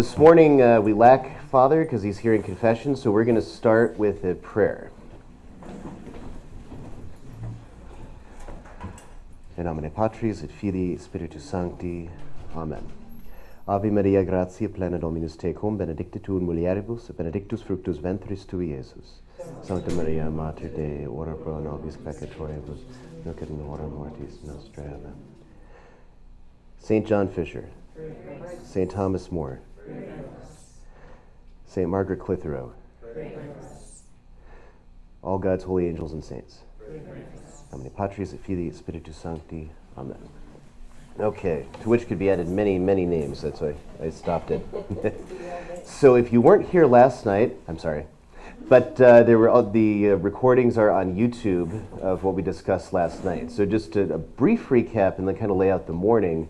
this morning we lack Father because he's here in confession, so we're going to start with a prayer. In nomine Patris et Filii Spiritus Sancti. Amen. Ave Maria, gratia plena Dominus tecum, benedicta tu in mulieribus, et benedictus fructus ventris tui, Iesus. Sancta Maria, Mater Dei, ora pro nobis peccatoribus, nunc et in hora mortis nostrae. Amen. St. John Fisher, St. Thomas More, St. Margaret Clitheroe, all God's holy angels and saints. Nomine Patris et Filii et Spiritus Sancti. Amen. Okay, to which could be added many, many names. That's why I stopped it. So if you weren't here last night, I'm sorry, but there were the recordings are on YouTube of what we discussed last night. So just a brief recap and then kind of lay out the morning.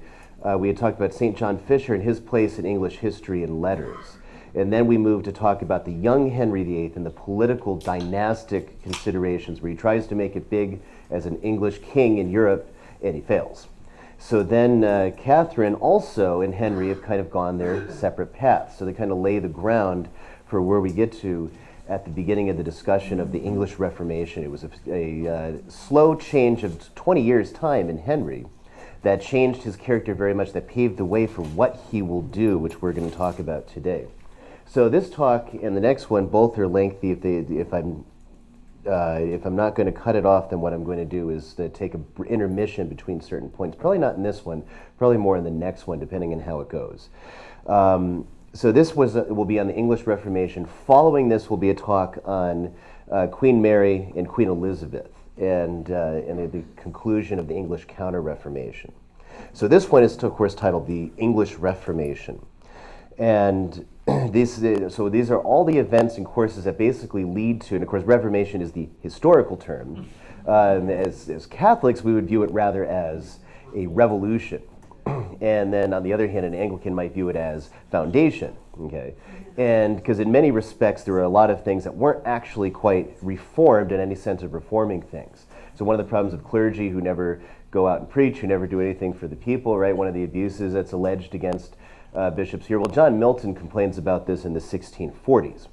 We had talked about St. John Fisher and his place in English history and letters. And then we moved to talk about the young Henry VIII and the political dynastic considerations where he tries to make it big as an English king in Europe, and he fails. So then Catherine also and Henry have kind of gone their separate paths. So they kind of lay the ground for where we get to at the beginning of the discussion of the English Reformation. It was a slow change of 20 years' time in Henry that changed his character very much, that paved the way for what he will do, which we're going to talk about today. So this talk and the next one both are lengthy. If I'm not going to cut it off, then what I'm going to do is to take an intermission between certain points. Probably not in this one, probably more in the next one, depending on how it goes. So this will be on the English Reformation. Following this will be a talk on Queen Mary and Queen Elizabeth and the conclusion of the English Counter-Reformation. So this one is, of course, titled The English Reformation. And these are all the events and courses that basically lead to, and of course Reformation is the historical term. As Catholics, we would view it rather as a revolution. And then on the other hand, an Anglican might view it as foundation, okay? And because in many respects, there were a lot of things that weren't actually quite reformed in any sense of reforming things. So one of the problems of clergy who never go out and preach, who never do anything for the people, right? One of the abuses that's alleged against bishops here. Well, John Milton complains about this in the 1640s.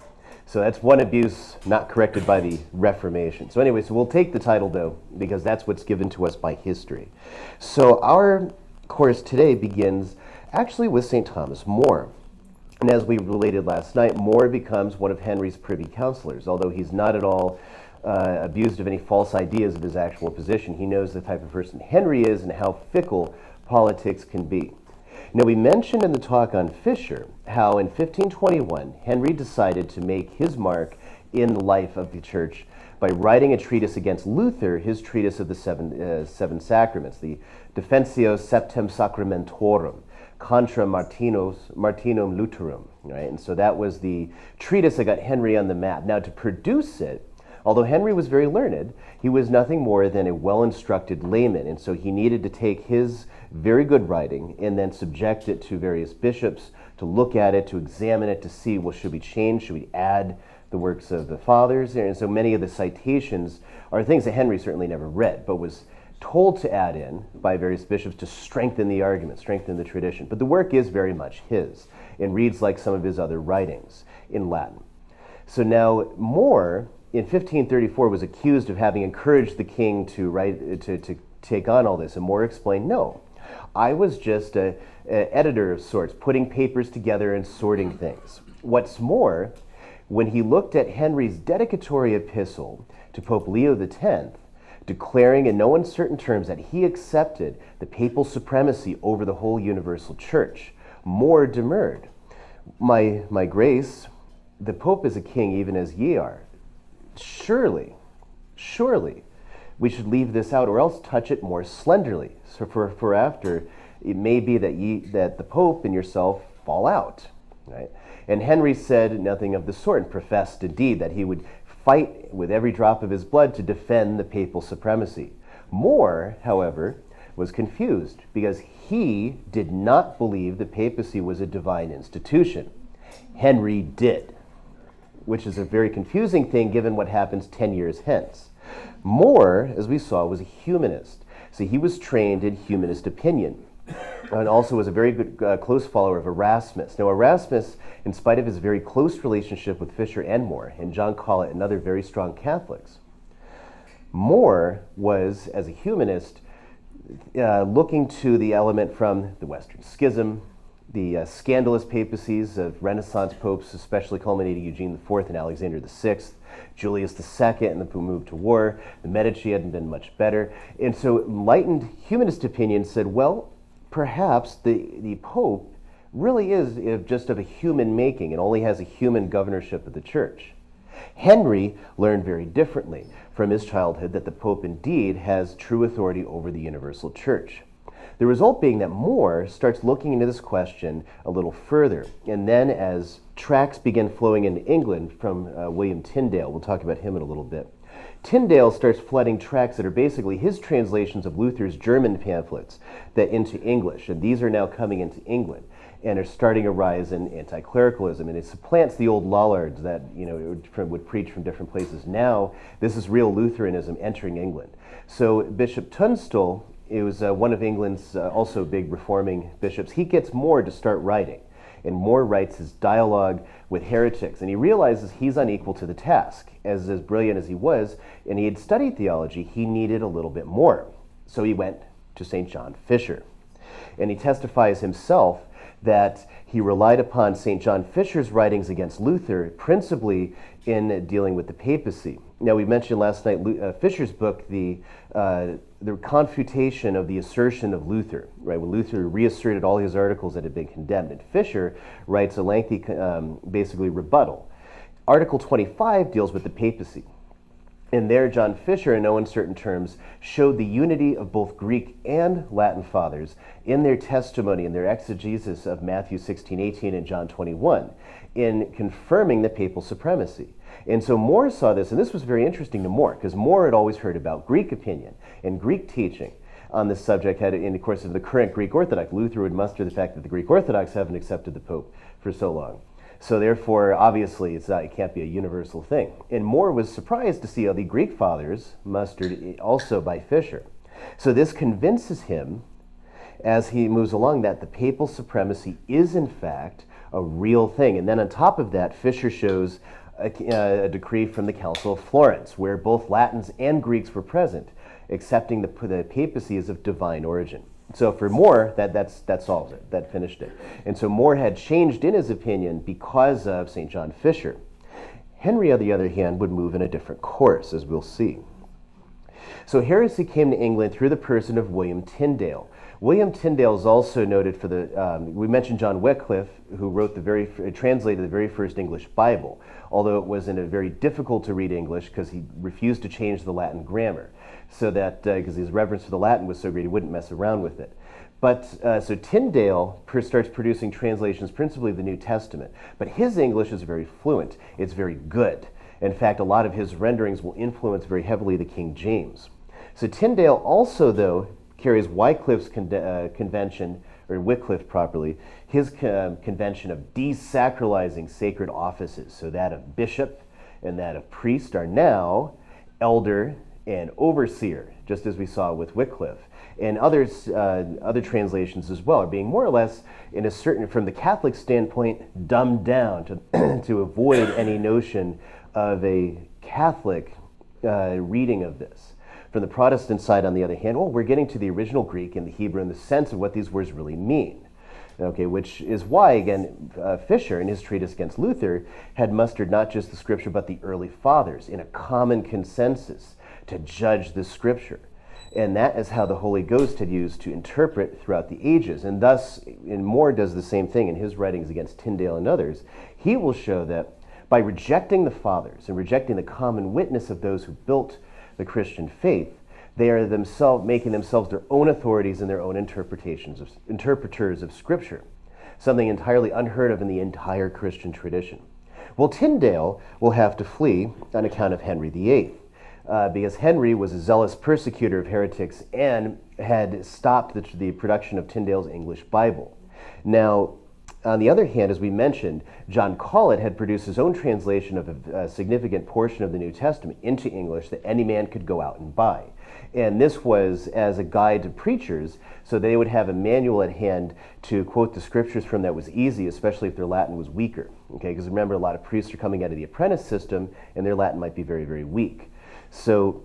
So that's one abuse not corrected by the Reformation. So anyway, so we'll take the title though, because that's what's given to us by history. So our course today begins actually with St. Thomas More. And as we related last night, More becomes one of Henry's privy counselors, although he's not at all abused of any false ideas of his actual position. He knows the type of person Henry is and how fickle politics can be. Now, we mentioned in the talk on Fisher how in 1521, Henry decided to make his mark in the life of the church by writing a treatise against Luther, his treatise of the seven sacraments, the Defensio Septem Sacramentorum, Contra Martinum Lutherum, right? And so that was the treatise that got Henry on the map. Now, to produce it, although Henry was very learned, he was nothing more than a well-instructed layman, and so he needed to take his very good writing and then subject it to various bishops to look at it, to examine it, to see, well, should we change, should we add the works of the fathers? And so many of the citations are things that Henry certainly never read, but was told to add in by various bishops to strengthen the argument, strengthen the tradition. But the work is very much his and reads like some of his other writings in Latin. So now More, in 1534, was accused of having encouraged the king to take on all this, and More explained, no, I was just an editor of sorts, putting papers together and sorting things. What's more, when he looked at Henry's dedicatory epistle to Pope Leo X, declaring in no uncertain terms that he accepted the papal supremacy over the whole universal church, More demurred. My grace, the Pope is a king even as ye are. Surely, we should leave this out, or else touch it more slenderly. So for after, it may be that the Pope and yourself fall out, right? And Henry said nothing of the sort, and professed indeed that he would fight with every drop of his blood to defend the papal supremacy. More, however, was confused because he did not believe the papacy was a divine institution. Henry did, which is a very confusing thing given what happens 10 years hence. More, as we saw, was a humanist. So he was trained in humanist opinion. and also was a very good close follower of Erasmus. Now Erasmus, in spite of his very close relationship with Fisher and More, and John Colet and other very strong Catholics, More was, as a humanist, looking to the element from the Western Schism, the scandalous papacies of Renaissance popes, especially culminating Eugene IV and Alexander VI, Julius II and the move to war. The Medici hadn't been much better. And so enlightened humanist opinion said, well, perhaps the Pope really is just of a human making and only has a human governorship of the church. Henry learned very differently from his childhood that the Pope indeed has true authority over the universal church. The result being that More starts looking into this question a little further. And then as tracts begin flowing into England from William Tyndale, we'll talk about him in a little bit, Tyndale starts flooding tracts that are basically his translations of Luther's German pamphlets into English. And these are now coming into England and are starting a rise in anti-clericalism. And it supplants the old Lollards that would preach from different places. Now, this is real Lutheranism entering England. So Bishop Tunstall, it was one of England's also big reforming bishops. He gets More to start writing, and More writes his dialogue with heretics, and he realizes he's unequal to the task. As brilliant as he was, and he had studied theology, he needed a little bit more. So he went to St. John Fisher, and he testifies himself that he relied upon St. John Fisher's writings against Luther, principally in dealing with the papacy. Now, we mentioned last night Fisher's book, the confutation of the assertion of Luther, right? When Luther reasserted all his articles that had been condemned, and Fisher writes a lengthy, basically rebuttal. Article 25 deals with the papacy. And there, John Fisher, in no uncertain terms, showed the unity of both Greek and Latin fathers in their testimony and their exegesis of Matthew 16:18 and John 21 in confirming the papal supremacy. And so More saw this, and this was very interesting to More, because More had always heard about Greek opinion and Greek teaching on this subject, in the course of the current Greek Orthodox. Luther would muster the fact that the Greek Orthodox haven't accepted the Pope for so long. So therefore, obviously, it can't be a universal thing. And More was surprised to see how the Greek fathers mustered also by Fisher. So this convinces him, as he moves along, that the papal supremacy is, in fact, a real thing. And then on top of that, Fisher shows a decree from the Council of Florence, where both Latins and Greeks were present, accepting the papacy as of divine origin. So for More, that solves it. That finished it. And so More had changed in his opinion because of St. John Fisher. Henry, on the other hand, would move in a different course, as we'll see. So heresy came to England through the person of William Tyndale. William Tyndale is also noted for we mentioned John Wycliffe, who translated the very first English Bible, although it was in a very difficult to read English because he refused to change the Latin grammar, so that, because his reverence for the Latin was so great, he wouldn't mess around with it. But, so Tyndale starts producing translations principally of the New Testament, but his English is very fluent, it's very good. In fact, a lot of his renderings will influence very heavily the King James. So Tyndale also, though, carries Wycliffe's convention, or Wycliffe properly, his convention of desacralizing sacred offices. So that of bishop and that of priest are now elder and overseer, just as we saw with Wycliffe. And other translations as well are being more or less, from the Catholic standpoint, dumbed down to avoid any notion of a Catholic reading of this. From the Protestant side, on the other hand, we're getting to the original Greek and the Hebrew and the sense of what these words really mean. Okay, which is why, again, Fisher, in his treatise against Luther, had mustered not just the Scripture, but the early fathers in a common consensus to judge the Scripture. And that is how the Holy Ghost had used to interpret throughout the ages. And thus, and More does the same thing in his writings against Tyndale and others. He will show that by rejecting the fathers and rejecting the common witness of those who built the Christian faith, they are themselves making themselves their own authorities and their own interpreters of Scripture, something entirely unheard of in the entire Christian tradition. Well, Tyndale will have to flee on account of Henry VIII, because Henry was a zealous persecutor of heretics and had stopped the production of Tyndale's English Bible. Now, On the other hand, as we mentioned, John Colet had produced his own translation of a significant portion of the New Testament into English that any man could go out and buy. And this was as a guide to preachers, so they would have a manual at hand to quote the scriptures from that was easy, especially if their Latin was weaker. Okay, because remember, a lot of priests are coming out of the apprentice system, and their Latin might be very, very weak. So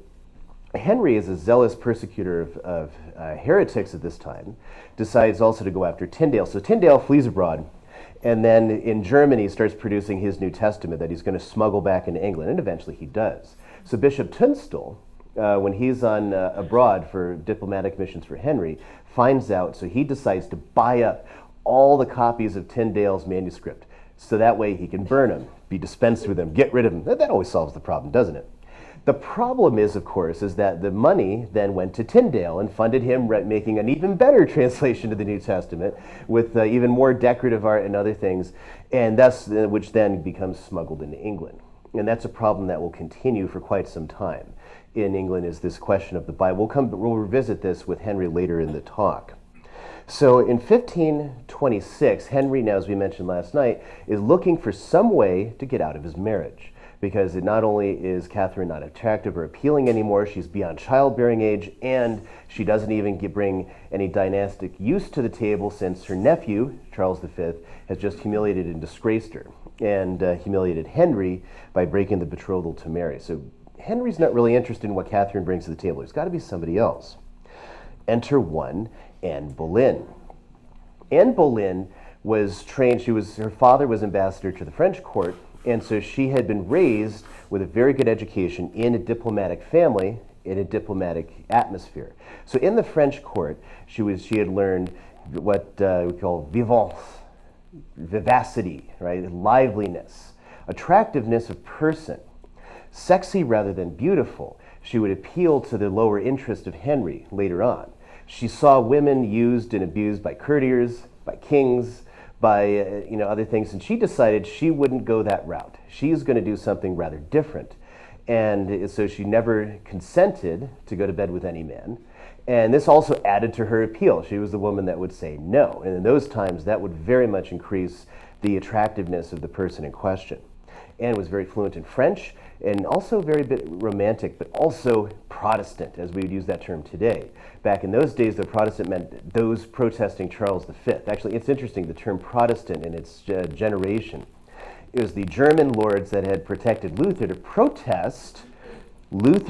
Henry, as a zealous persecutor of heretics at this time, decides also to go after Tyndale. So Tyndale flees abroad, and then in Germany starts producing his New Testament that he's going to smuggle back into England, and eventually he does. So Bishop Tunstall, when he's on abroad for diplomatic missions for Henry, finds out, so he decides to buy up all the copies of Tyndale's manuscript, so that way he can burn them, be dispensed with them, get rid of them. That always solves the problem, doesn't it? The problem is, of course, is that the money then went to Tyndale and funded him making an even better translation of the New Testament with even more decorative art and other things, and that's which then becomes smuggled into England. And that's a problem that will continue for quite some time in England, is this question of the Bible. We'll revisit this with Henry later in the talk. So in 1526, Henry, now as we mentioned last night, is looking for some way to get out of his marriage, because not only is Catherine not attractive or appealing anymore, she's beyond childbearing age, and she doesn't even bring any dynastic use to the table, since her nephew, Charles V, has just humiliated and disgraced her, and humiliated Henry by breaking the betrothal to Mary. So Henry's not really interested in what Catherine brings to the table. There's got to be somebody else. Enter one Anne Boleyn. Anne Boleyn was trained, her father was ambassador to the French court, and so she had been raised with a very good education in a diplomatic family, in a diplomatic atmosphere. So in the French court, she had learned what we call vivacity, right? Liveliness, attractiveness of person, sexy rather than beautiful. She would appeal to the lower interest of Henry later on. She saw women used and abused by courtiers, by kings, by other things, and she decided she wouldn't go that route. She's going to do something rather different. And so she never consented to go to bed with any man. And this also added to her appeal. She was the woman that would say no. And in those times, that would very much increase the attractiveness of the person in question. Anne was very fluent in French, and also very bit romantic, but also Protestant, as we would use that term today. Back in those days, the Protestant meant those protesting Charles V. Actually, it's interesting, the term Protestant in its generation. It was the German lords that had protected Luther to protest Charles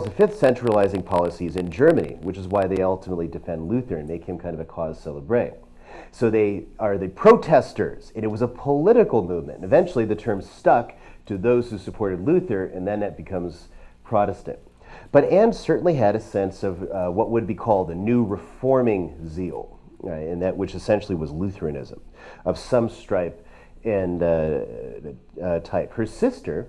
V's centralizing policies in Germany, which is why they ultimately defend Luther and make him kind of a cause célèbre. So they are the protesters, and it was a political movement. And eventually the term stuck to those who supported Luther, and then that becomes Protestant. But Anne certainly had a sense of what would be called a new reforming zeal, and that which essentially was Lutheranism, of some stripe and type. Her sister,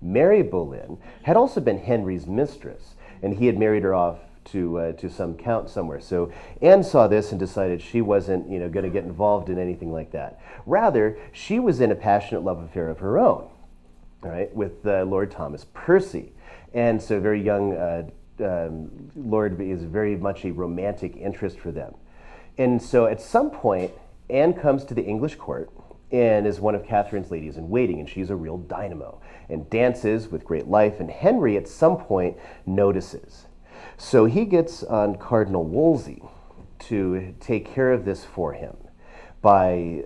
Mary Boleyn, had also been Henry's mistress, and he had married her off to some count somewhere. So Anne saw this and decided she wasn't going to get involved in anything like that. Rather, she was in a passionate love affair of her own, all right, with Lord Thomas Percy. And so very young Lord is very much a romantic interest for them. And so at some point, Anne comes to the English court and is one of Catherine's ladies in waiting, and she's a real dynamo and dances with great life, and Henry at some point notices. So he gets on Cardinal Wolsey to take care of this for him by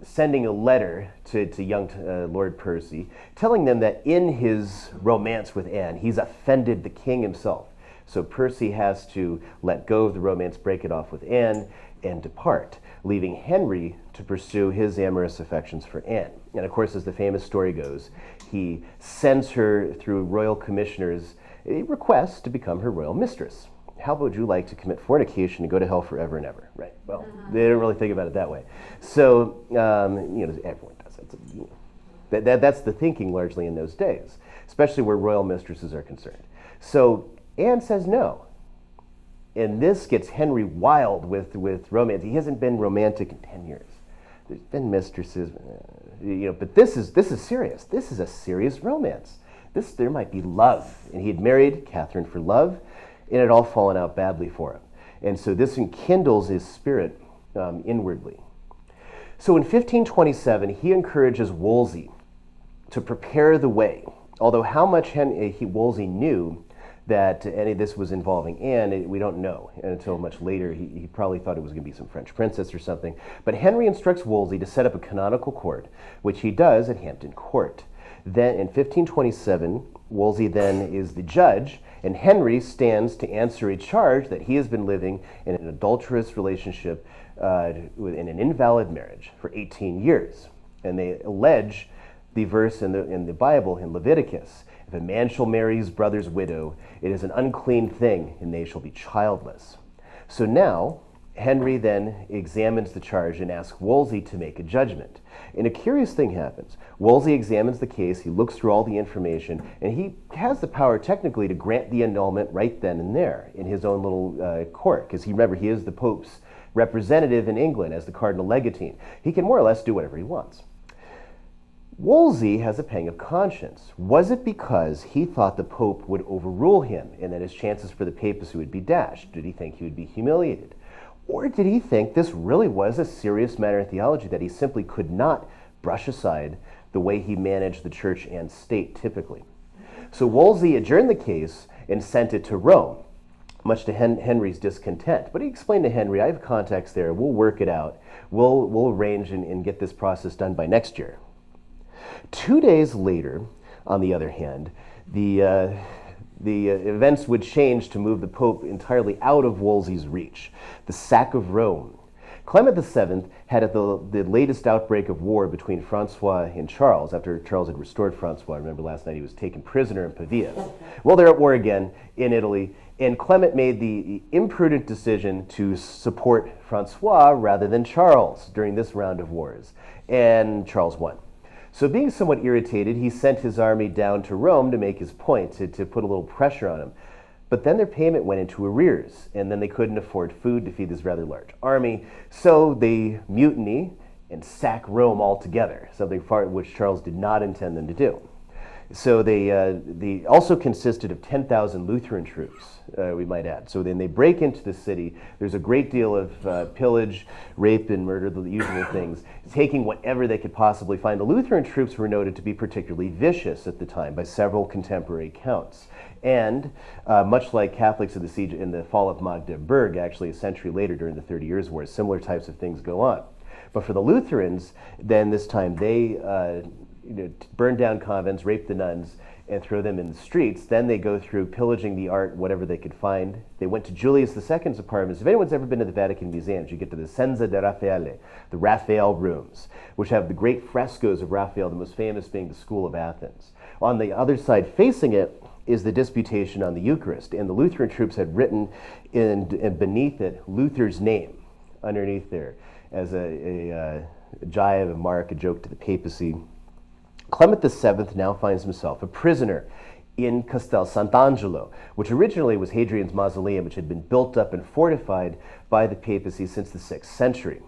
sending a letter to young Lord Percy, telling them that in his romance with Anne, he's offended the king himself. So Percy has to let go of the romance, break it off with Anne, and depart, leaving Henry to pursue his amorous affections for Anne. And of course, as the famous story goes, he sends her through royal commissioners a request to become her royal mistress. How would you like to commit fornication and go to hell forever and ever? Right. Well, they don't really think about it that way. So, everyone does it. That's the thinking largely in those days, especially where royal mistresses are concerned. So Anne says no. And this gets Henry wild with romance. He hasn't been romantic in 10 years. There's been mistresses, but this is serious. This is a serious romance. There might be love. And he had married Catherine for love, and it had all fallen out badly for him. And so this enkindles his spirit inwardly. So in 1527, he encourages Wolsey to prepare the way, although how much Wolsey knew that any of this was involving Anne, we don't know until much later. He probably thought it was going to be some French princess or something. But Henry instructs Wolsey to set up a canonical court, which he does at Hampton Court. Then in 1527, Wolsey then is the judge, and Henry stands to answer a charge that he has been living in an adulterous relationship in an invalid marriage for 18 years. And they allege the verse in the Bible, in Leviticus, if a man shall marry his brother's widow, it is an unclean thing, and they shall be childless. So now, Henry then examines the charge and asks Wolsey to make a judgment. And a curious thing happens. Wolsey examines the case, he looks through all the information, and he has the power technically to grant the annulment right then and there in his own little court, because remember, he is the Pope's representative in England as the Cardinal Legatine. He can more or less do whatever he wants. Wolsey has a pang of conscience. Was it because he thought the Pope would overrule him and that his chances for the papacy would be dashed? Did he think he would be humiliated? Or did he think this really was a serious matter of theology that he simply could not brush aside the way he managed the church and state typically? So Wolsey adjourned the case and sent it to Rome, much to Henry's discontent. But he explained to Henry, I have contacts there, we'll work it out. We'll arrange and get this process done by next year. 2 days later, on the other hand, the events would change to move the Pope entirely out of Wolsey's reach. The sack of Rome. Clement VII had the latest outbreak of war between Francois and Charles, after Charles had restored Francois. Remember last night he was taken prisoner in Pavia. Well, they're at war again in Italy, and Clement made the imprudent decision to support Francois rather than Charles during this round of wars, and Charles won. So being somewhat irritated, he sent his army down to Rome to make his point, to put a little pressure on him. But then their payment went into arrears, and then they couldn't afford food to feed this rather large army. So they mutiny and sack Rome altogether, something which Charles did not intend them to do. So they also consisted of 10,000 Lutheran troops, we might add. So then they break into the city. There's a great deal of pillage, rape, and murder, the usual things, taking whatever they could possibly find. The Lutheran troops were noted to be particularly vicious at the time by several contemporary accounts. And much like Catholics in the siege in the fall of Magdeburg, actually a century later during the 30 Years' War, similar types of things go on. But for the Lutherans, then this time they burn down convents, rape the nuns, and throw them in the streets. Then they go through pillaging the art, whatever they could find. They went to Julius II's apartments. If anyone's ever been to the Vatican Museums, you get to the Senza de Raffaele, the Raphael rooms, which have the great frescoes of Raphael, the most famous being the School of Athens. On the other side facing it is the Disputation on the Eucharist, and the Lutheran troops had written beneath it Luther's name underneath there as a jibe, a mark, a joke to the papacy. Clement VII now finds himself a prisoner in Castel Sant'Angelo, which originally was Hadrian's mausoleum, which had been built up and fortified by the papacy since the 6th century.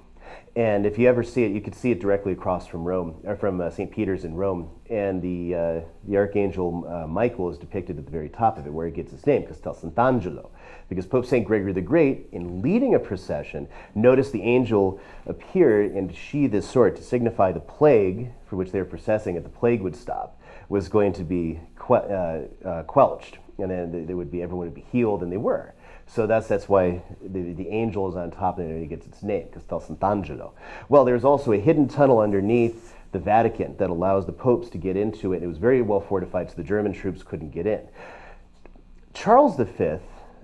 And if you ever see it, you could see it directly across from Rome, or from St. Peter's in Rome. And the archangel Michael is depicted at the very top of it, where it gets its name, Castel Sant'Angelo. Because Pope St. Gregory the Great, in leading a procession, noticed the angel appear and sheathe his sword to signify the plague for which they were processing, if the plague would stop, was going to be quelched. And then everyone would be healed, and they were. So that's why the angel is on top of it, and it gets its name, Castel Sant'Angelo. Well, there's also a hidden tunnel underneath the Vatican that allows the popes to get into it. It was very well fortified, so the German troops couldn't get in. Charles V,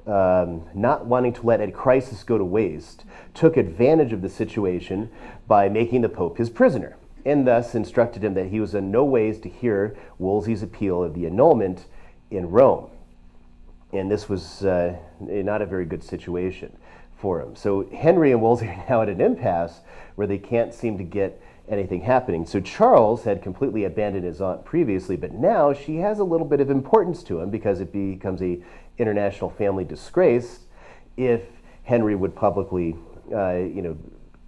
not wanting to let a crisis go to waste, took advantage of the situation by making the Pope his prisoner, and thus instructed him that he was in no ways to hear Wolsey's appeal of the annulment in Rome. And this was not a very good situation for him. So Henry and Wolsey are now at an impasse where they can't seem to get anything happening. So Charles had completely abandoned his aunt previously, but now she has a little bit of importance to him because it becomes a international family disgrace if Henry would publicly,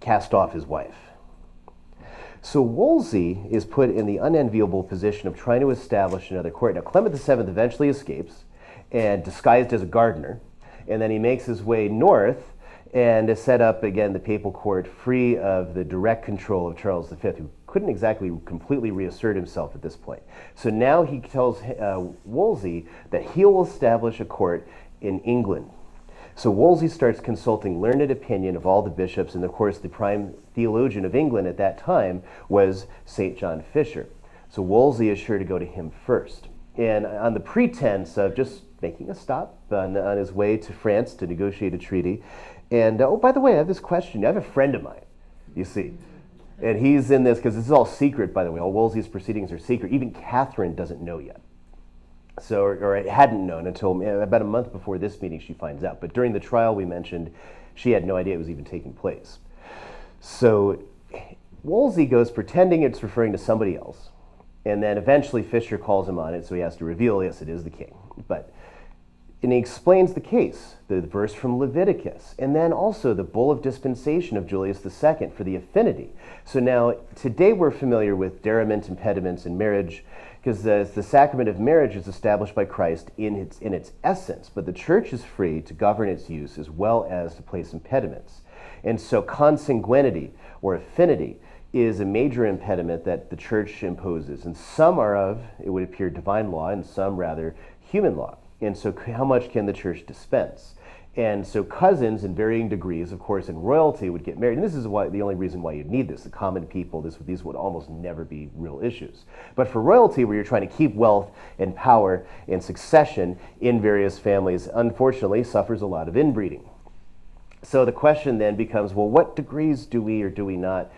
cast off his wife. So Wolsey is put in the unenviable position of trying to establish another court. Now Clement VII eventually escapes, and disguised as a gardener, and then he makes his way north and to set up, again, the papal court free of the direct control of Charles V, who couldn't exactly completely reassert himself at this point. So now he tells Wolsey that he will establish a court in England. So Wolsey starts consulting learned opinion of all the bishops, and of course the prime theologian of England at that time was St. John Fisher. So Wolsey is sure to go to him first. And on the pretense of just making a stop on his way to France to negotiate a treaty. And, oh, by the way, I have this question. I have a friend of mine, you see. And he's in this, because this is all secret, by the way. All Wolsey's proceedings are secret. Even Catherine doesn't know yet. So, or hadn't known until about a month before this meeting she finds out. But during the trial we mentioned, she had no idea it was even taking place. So Wolsey goes pretending it's referring to somebody else. And then eventually Fisher calls him on it, so he has to reveal, yes, it is the king. And he explains the case, the verse from Leviticus, and then also the bull of dispensation of Julius II for the affinity. So now, today we're familiar with deriment, impediments, and marriage, because the sacrament of marriage is established by Christ in its essence, but the church is free to govern its use as well as to place impediments. And so consanguinity, or affinity, is a major impediment that the church imposes, and some are of, it would appear, divine law, and some rather human law. And so how much can the church dispense? And so cousins in varying degrees, of course, in royalty would get married. And this is the only reason why you'd need this. The common people, these would almost never be real issues. But for royalty, where you're trying to keep wealth and power and succession in various families, unfortunately suffers a lot of inbreeding. So the question then becomes, well, what degrees do we or do we not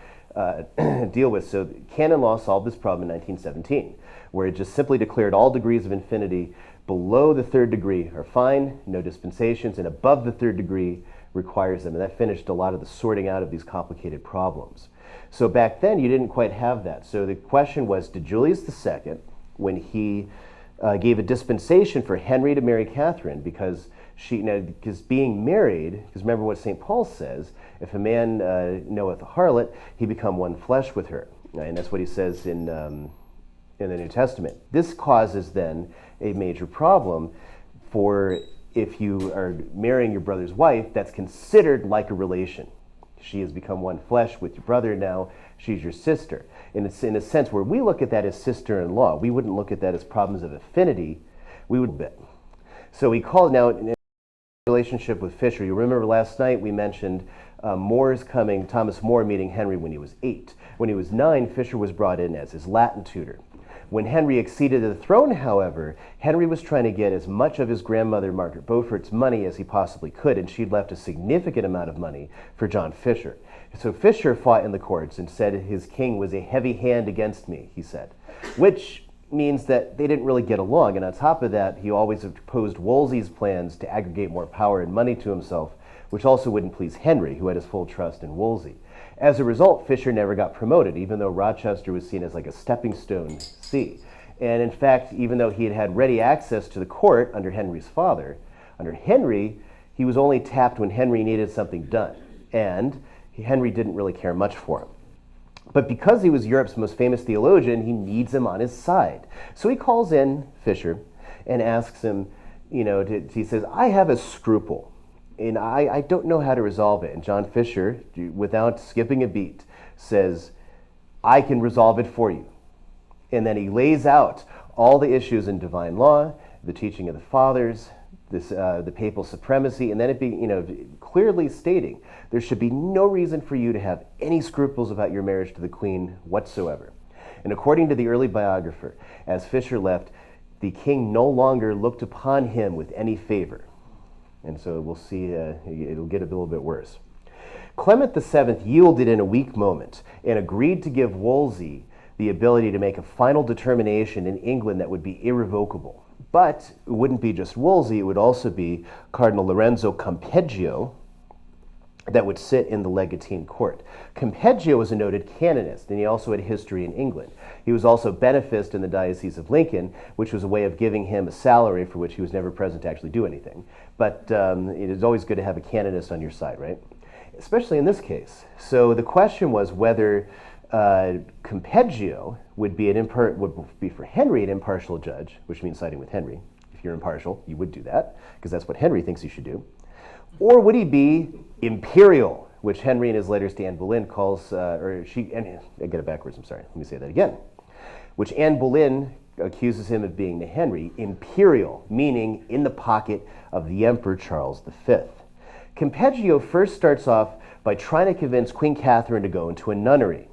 deal with? So canon law solved this problem in 1917, where it just simply declared all degrees of infinity below the third degree are fine, no dispensations, and above the third degree requires them. And that finished a lot of the sorting out of these complicated problems. So back then, you didn't quite have that. So the question was, did Julius II, when he gave a dispensation for Henry to marry Catherine, because being married, because remember what St. Paul says, if a man knoweth a harlot, he become one flesh with her. And that's what he says in the New Testament. This causes then a major problem for if you are marrying your brother's wife, that's considered like a relation. She has become one flesh with your brother now, she's your sister. And it's in a sense where we look at that as sister-in-law. We wouldn't look at that as problems of affinity, we would bet. So we call it now in relationship with Fisher. You remember last night we mentioned Thomas More meeting Henry when he was 8. When he was 9, Fisher was brought in as his Latin tutor. When Henry acceded to the throne, however, Henry was trying to get as much of his grandmother, Margaret Beaufort's money as he possibly could, and she'd left a significant amount of money for John Fisher. So Fisher fought in the courts and said his king was a heavy hand against me, he said, which means that they didn't really get along. And on top of that, he always opposed Wolsey's plans to aggregate more power and money to himself, which also wouldn't please Henry, who had his full trust in Wolsey. As a result, Fisher never got promoted, even though Rochester was seen as like a stepping stone see. And in fact, even though he had had ready access to the court under Henry's father, under Henry, he was only tapped when Henry needed something done. And Henry didn't really care much for him. But because he was Europe's most famous theologian, he needs him on his side. So he calls in Fisher and asks him, he says, I have a scruple. And I don't know how to resolve it. And John Fisher, without skipping a beat, says, I can resolve it for you. And then he lays out all the issues in divine law, the teaching of the fathers, the papal supremacy, and then it being, clearly stating there should be no reason for you to have any scruples about your marriage to the Queen whatsoever. And according to the early biographer, as Fisher left, the king no longer looked upon him with any favor. And so we'll see, it'll get a little bit worse. Clement VII yielded in a weak moment and agreed to give Wolsey the ability to make a final determination in England that would be irrevocable. But it wouldn't be just Wolsey, it would also be Cardinal Lorenzo Campeggio that would sit in the legatine court. Campeggio was a noted canonist, and he also had history in England. He was also beneficed in the Diocese of Lincoln, which was a way of giving him a salary for which he was never present to actually do anything. But it is always good to have a canonist on your side, right? Especially in this case. So the question was whether Campeggio would be for Henry an impartial judge, which means siding with Henry. If you're impartial, you would do that, because that's what Henry thinks you should do. Or would he be imperial, which Henry in his letters to Anne Boleyn calls, I get it backwards, I'm sorry, let me say that again, which Anne Boleyn accuses him of being to Henry imperial, meaning in the pocket of the Emperor Charles V. Campeggio first starts off by trying to convince Queen Catherine to go into a nunnery.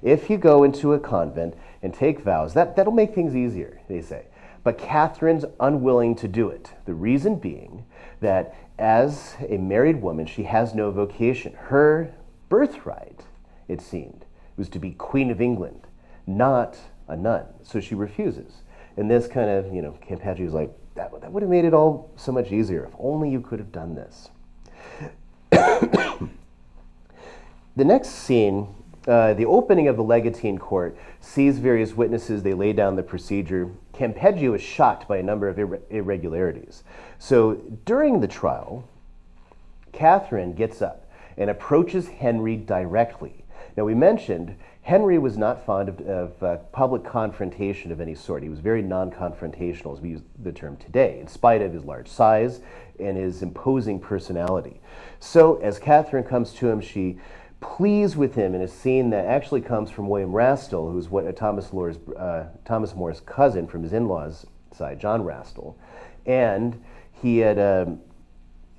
If you go into a convent and take vows, that'll make things easier, they say. But Catherine's unwilling to do it. The reason being that as a married woman, she has no vocation. Her birthright, it seemed, was to be Queen of England, not a nun. So she refuses. And this kind of, Campeggio's like, that would have made it all so much easier. If only you could have done this. The next scene, the opening of the Legatine court, sees various witnesses. They lay down the procedure. Campeggio is shocked by a number of irregularities. So during the trial, Catherine gets up and approaches Henry directly. Now, we mentioned Henry was not fond of public confrontation of any sort. He was very non-confrontational, as we use the term today, in spite of his large size and his imposing personality. So as Catherine comes to him, she pleads with him in a scene that actually comes from William Rastell, who's Thomas More's cousin from his in-laws' side, John Rastell. And he had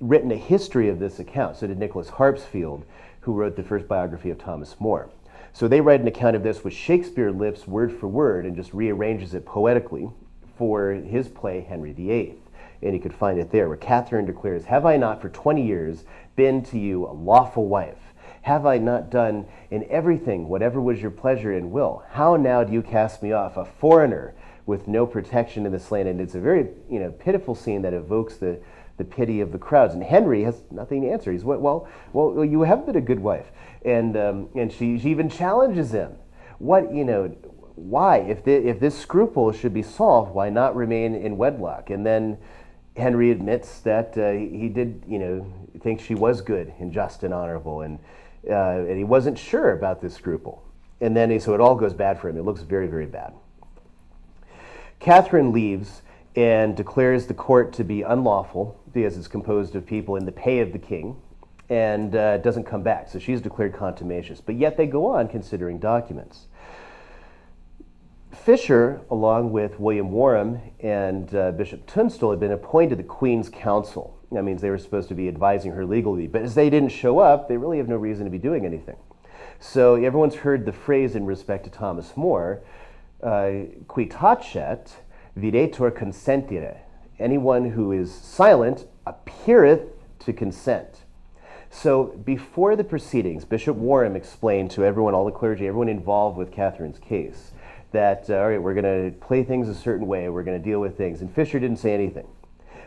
written a history of this account. So did Nicholas Harpsfield, who wrote the first biography of Thomas More. So they write an account of this which Shakespeare lifts word for word and just rearranges it poetically for his play Henry VIII. And you could find it there, where Catherine declares, "Have I not for 20 years been to you a lawful wife? Have I not done in everything whatever was your pleasure and will? How now do you cast me off, a foreigner with no protection in this land?" And it's a very pitiful scene that evokes the pity of the crowds. And Henry has nothing to answer. He's, well, you have been a good wife. And she even challenges him. Why? If this scruple should be solved, why not remain in wedlock? And then Henry admits that he did, think she was good and just and honorable, and he wasn't sure about this scruple. And then, so it all goes bad for him. It looks very, very bad. Catherine leaves and declares the court to be unlawful because it's composed of people in the pay of the king, and doesn't come back. So she's declared contumacious. But yet they go on considering documents. Fisher, along with William Warham and Bishop Tunstall, had been appointed the Queen's Counsel. That means they were supposed to be advising her legally. But as they didn't show up, they really have no reason to be doing anything. So everyone's heard the phrase in respect to Thomas More, qui tacet videtur consentire. Anyone who is silent appeareth to consent. So before the proceedings, Bishop Warham explained to everyone, all the clergy, everyone involved with Catherine's case, that, all right, we're going to play things a certain way, we're going to deal with things. And Fisher didn't say anything.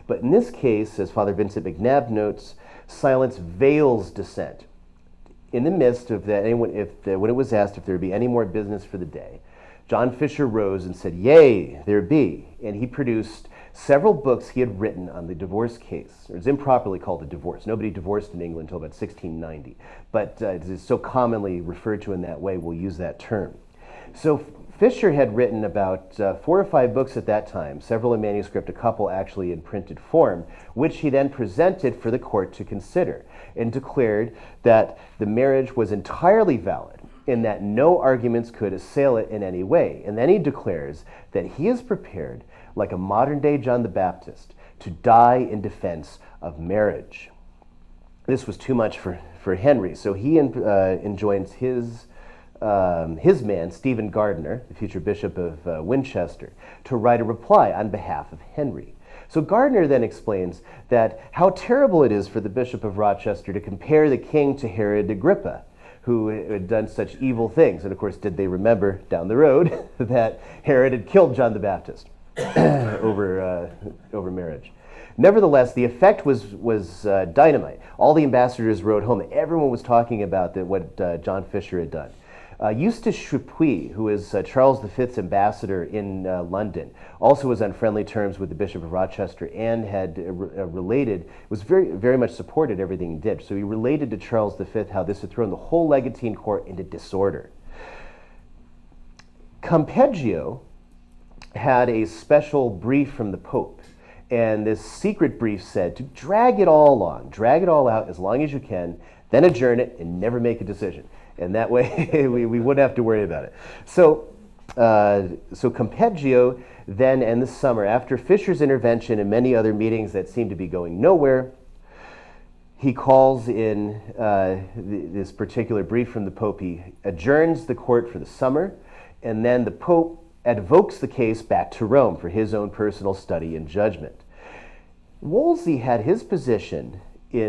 But in this case, as Father Vincent McNabb notes, silence veils dissent. In the midst of that, when it was asked if there would be any more business for the day, John Fisher rose and said, "Yea, there be." And he produced several books he had written on the divorce case. It was improperly called a divorce. Nobody divorced in England until about 1690. But it is so commonly referred to in that way, we'll use that term. So Fisher had written about 4 or 5 books at that time, several in manuscript, a couple actually in printed form, which he then presented for the court to consider, and declared that the marriage was entirely valid in that no arguments could assail it in any way. And then he declares that he is prepared, like a modern-day John the Baptist, to die in defense of marriage. This was too much for Henry, so he enjoins his man, Stephen Gardiner, the future Bishop of Winchester, to write a reply on behalf of Henry. So Gardiner then explains that how terrible it is for the Bishop of Rochester to compare the king to Herod Agrippa, who had done such evil things. And of course, did they remember down the road that Herod had killed John the Baptist over marriage? Nevertheless, the effect was dynamite. All the ambassadors wrote home. Everyone was talking about what John Fisher had done. Eustace Chapuis, who is Charles V's ambassador in London, also was on friendly terms with the Bishop of Rochester and had was very, very much supported everything he did. So he related to Charles V how this had thrown the whole Legatine court into disorder. Campeggio had a special brief from the Pope, And this secret brief said to drag it all out as long as you can, then adjourn it and never make a decision. And that way we wouldn't have to worry about it. So Campeggio then, in the summer, after Fisher's intervention and many other meetings that seemed to be going nowhere, he calls in this particular brief from the Pope. He adjourns the court for the summer, and then the Pope advokes the case back to Rome for his own personal study and judgment. Wolsey had his position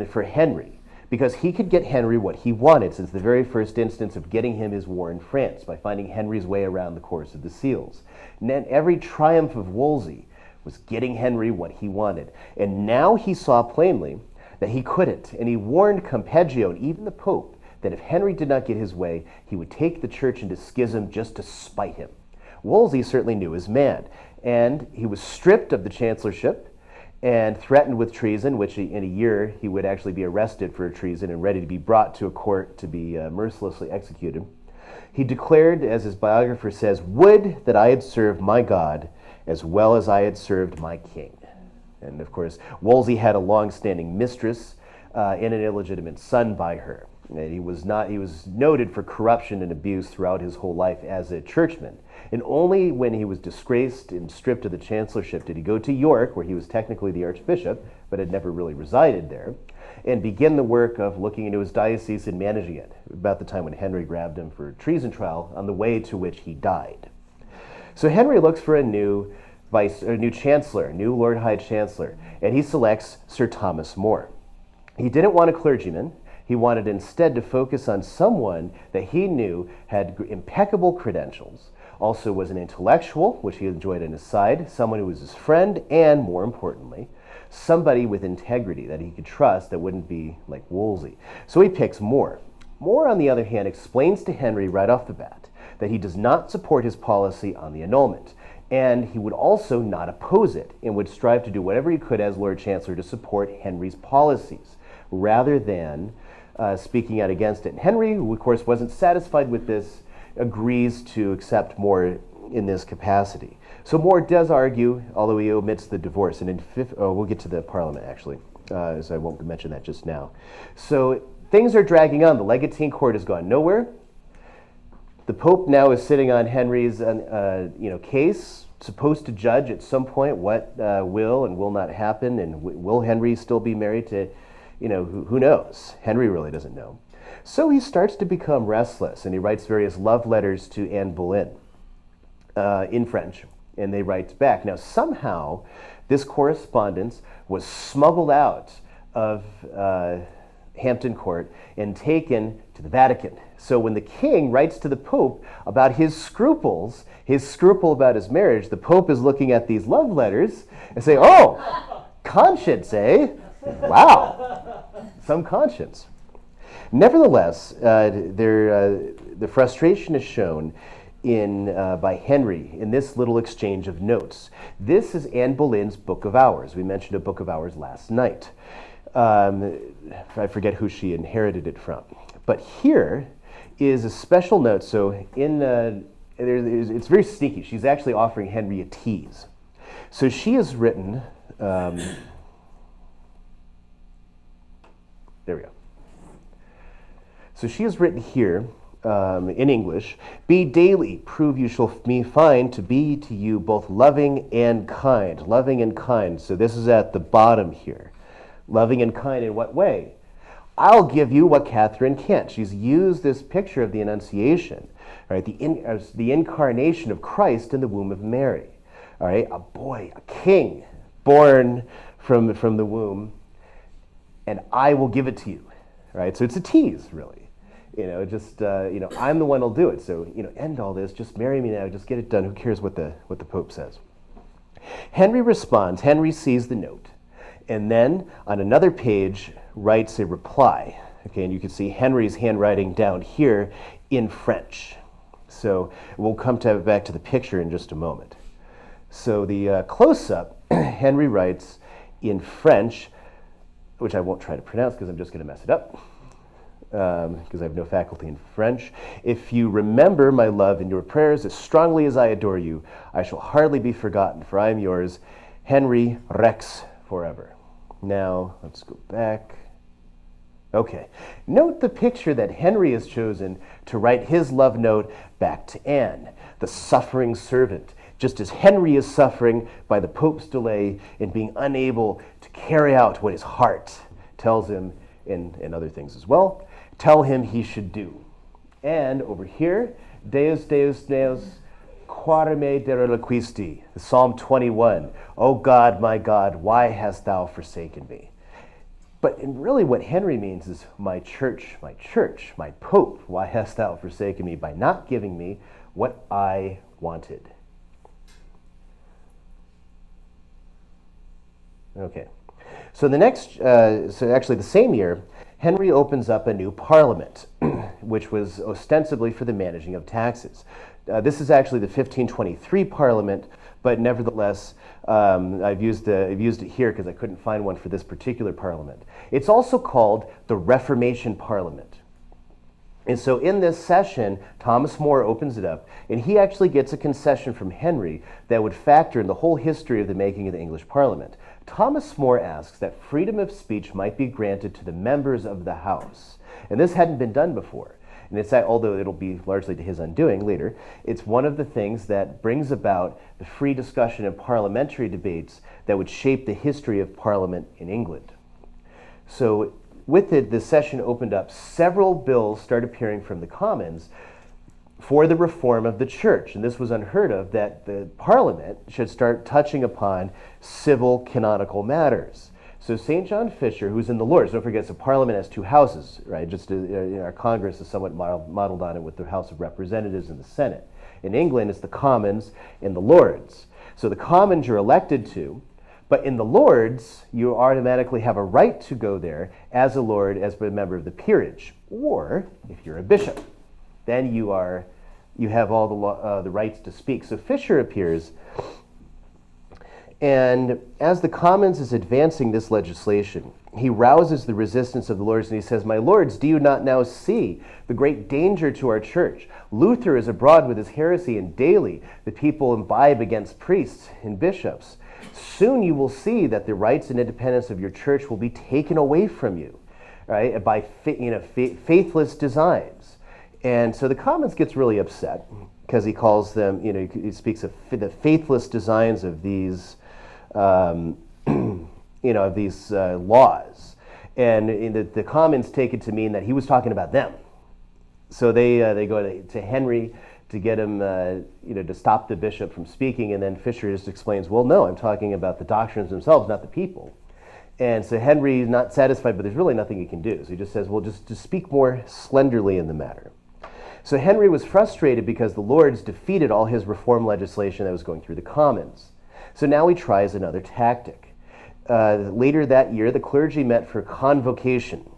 for Henry because he could get Henry what he wanted since the very first instance of getting him his war in France by finding Henry's way around the course of the seals. And then every triumph of Wolsey was getting Henry what he wanted. And now he saw plainly that he couldn't, and he warned Campeggio and even the Pope that if Henry did not get his way, he would take the church into schism just to spite him. Wolsey certainly knew his man, and he was stripped of the chancellorship and threatened with treason, which in a year he would actually be arrested for treason and ready to be brought to a court to be mercilessly executed. He declared, as his biographer says, "Would that I had served my God as well as I had served my king." And of course, Wolsey had a long-standing mistress and an illegitimate son by her. And he was noted for corruption and abuse throughout his whole life as a churchman. And only when he was disgraced and stripped of the chancellorship did he go to York, where he was technically the archbishop, but had never really resided there, and begin the work of looking into his diocese and managing it, about the time when Henry grabbed him for a treason trial, on the way to which he died. So Henry looks for a new chancellor, a new Lord High Chancellor, and he selects Sir Thomas More. He didn't want a clergyman. He wanted instead to focus on someone that he knew had impeccable credentials, also was an intellectual, which he enjoyed on his side, someone who was his friend, and more importantly, somebody with integrity that he could trust that wouldn't be like Wolsey. So he picks More. More, on the other hand, explains to Henry right off the bat that he does not support his policy on the annulment, and he would also not oppose it and would strive to do whatever he could as Lord Chancellor to support Henry's policies, rather than speaking out against it. And Henry, who of course wasn't satisfied with this, agrees to accept More in this capacity. So More does argue, although he omits the divorce. And we'll get to the Parliament actually, so I won't mention that just now. So things are dragging on. The Legatine Court has gone nowhere. The Pope now is sitting on Henry's case, supposed to judge at some point what will and will not happen, and will Henry still be married to, who knows? Henry really doesn't know. So he starts to become restless, and he writes various love letters to Anne Boleyn in French, and they write back. Now somehow this correspondence was smuggled out of Hampton Court and taken to the Vatican. So when the king writes to the Pope about his scruple about his marriage, the Pope is looking at these love letters and saying, "Oh, conscience, eh? Wow, some conscience." Nevertheless, the frustration is shown by Henry in this little exchange of notes. This is Anne Boleyn's Book of Hours. We mentioned a Book of Hours last night. I forget who she inherited it from. But here is a special note. So it's very sneaky. She's actually offering Henry a tease. So she has written, there we go. So she has written here in English, "Be daily, prove you shall me find to be to you both loving and kind." Loving and kind. So this is at the bottom here. Loving and kind in what way? "I'll give you what Catherine can't." She's used this picture of the Annunciation, right? The incarnation of Christ in the womb of Mary. All right, a boy, a king, born from the womb, and I will give it to you. Right? So it's a tease, really. I'm the one who'll do it. So, end all this, just marry me now, just get it done. Who cares what the Pope says? Henry responds. Henry sees the note, and then on another page writes a reply. Okay, and you can see Henry's handwriting down here in French. So we'll come back to the picture in just a moment. So the close-up, Henry writes in French, which I won't try to pronounce because I'm just going to mess it up, because I have no faculty in French. "If you remember my love in your prayers as strongly as I adore you, I shall hardly be forgotten, for I am yours, Henry Rex forever. Now, let's go back. Okay, note the picture that Henry has chosen to write his love note back to Anne, the suffering servant, just as Henry is suffering by the Pope's delay in being unable to carry out what his heart tells him, and other things as well, tell him he should do. And over here, Deus, Deus, Deus, quare me dereliquisti, Psalm 21. O God, my God, why hast thou forsaken me? But really what Henry means is, my church, my Pope, why hast thou forsaken me by not giving me what I wanted? Okay, so actually the same year, Henry opens up a new parliament, which was ostensibly for the managing of taxes. This is actually the 1523 parliament, but nevertheless, I've used it here because I couldn't find one for this particular parliament. It's also called the Reformation Parliament. And so in this session, Thomas More opens it up, and he actually gets a concession from Henry that would factor in the whole history of the making of the English Parliament. Thomas More asks that freedom of speech might be granted to the members of the House. And this hadn't been done before. And it's, although it'll be largely to his undoing later, it's one of the things that brings about the free discussion and parliamentary debates that would shape the history of Parliament in England. So with it, the session opened up. Several bills started appearing from the Commons for the reform of the church. And this was unheard of, that the Parliament should start touching upon civil canonical matters. So St. John Fisher, who's in the Lords, don't forget, so Parliament has two houses, right? Just our Congress is somewhat modeled on it with the House of Representatives and the Senate. In England, it's the Commons and the Lords. So the Commons you're elected to, but in the Lords, you automatically have a right to go there as a Lord, as a member of the peerage. Or, if you're a bishop, then you have all the rights to speak. So Fisher appears, and as the Commons is advancing this legislation, he rouses the resistance of the Lords, and he says, "My lords, do you not now see the great danger to our church? Luther is abroad with his heresy, and daily the people imbibe against priests and bishops. Soon you will see that the rights and independence of your church will be taken away from you, right, by faithless designs." And so the Commons gets really upset because he calls them, he speaks of the faithless designs of these laws, and the Commons take it to mean that he was talking about them. So they go to Henry to get him, to stop the bishop from speaking, and then Fisher just explains, well, no, I'm talking about the doctrines themselves, not the people. And so Henry is not satisfied, but there's really nothing he can do. So he just says, well, just speak more slenderly in the matter. So Henry was frustrated because the Lords defeated all his reform legislation that was going through the Commons. So now he tries another tactic. Later that year, the clergy met for convocation,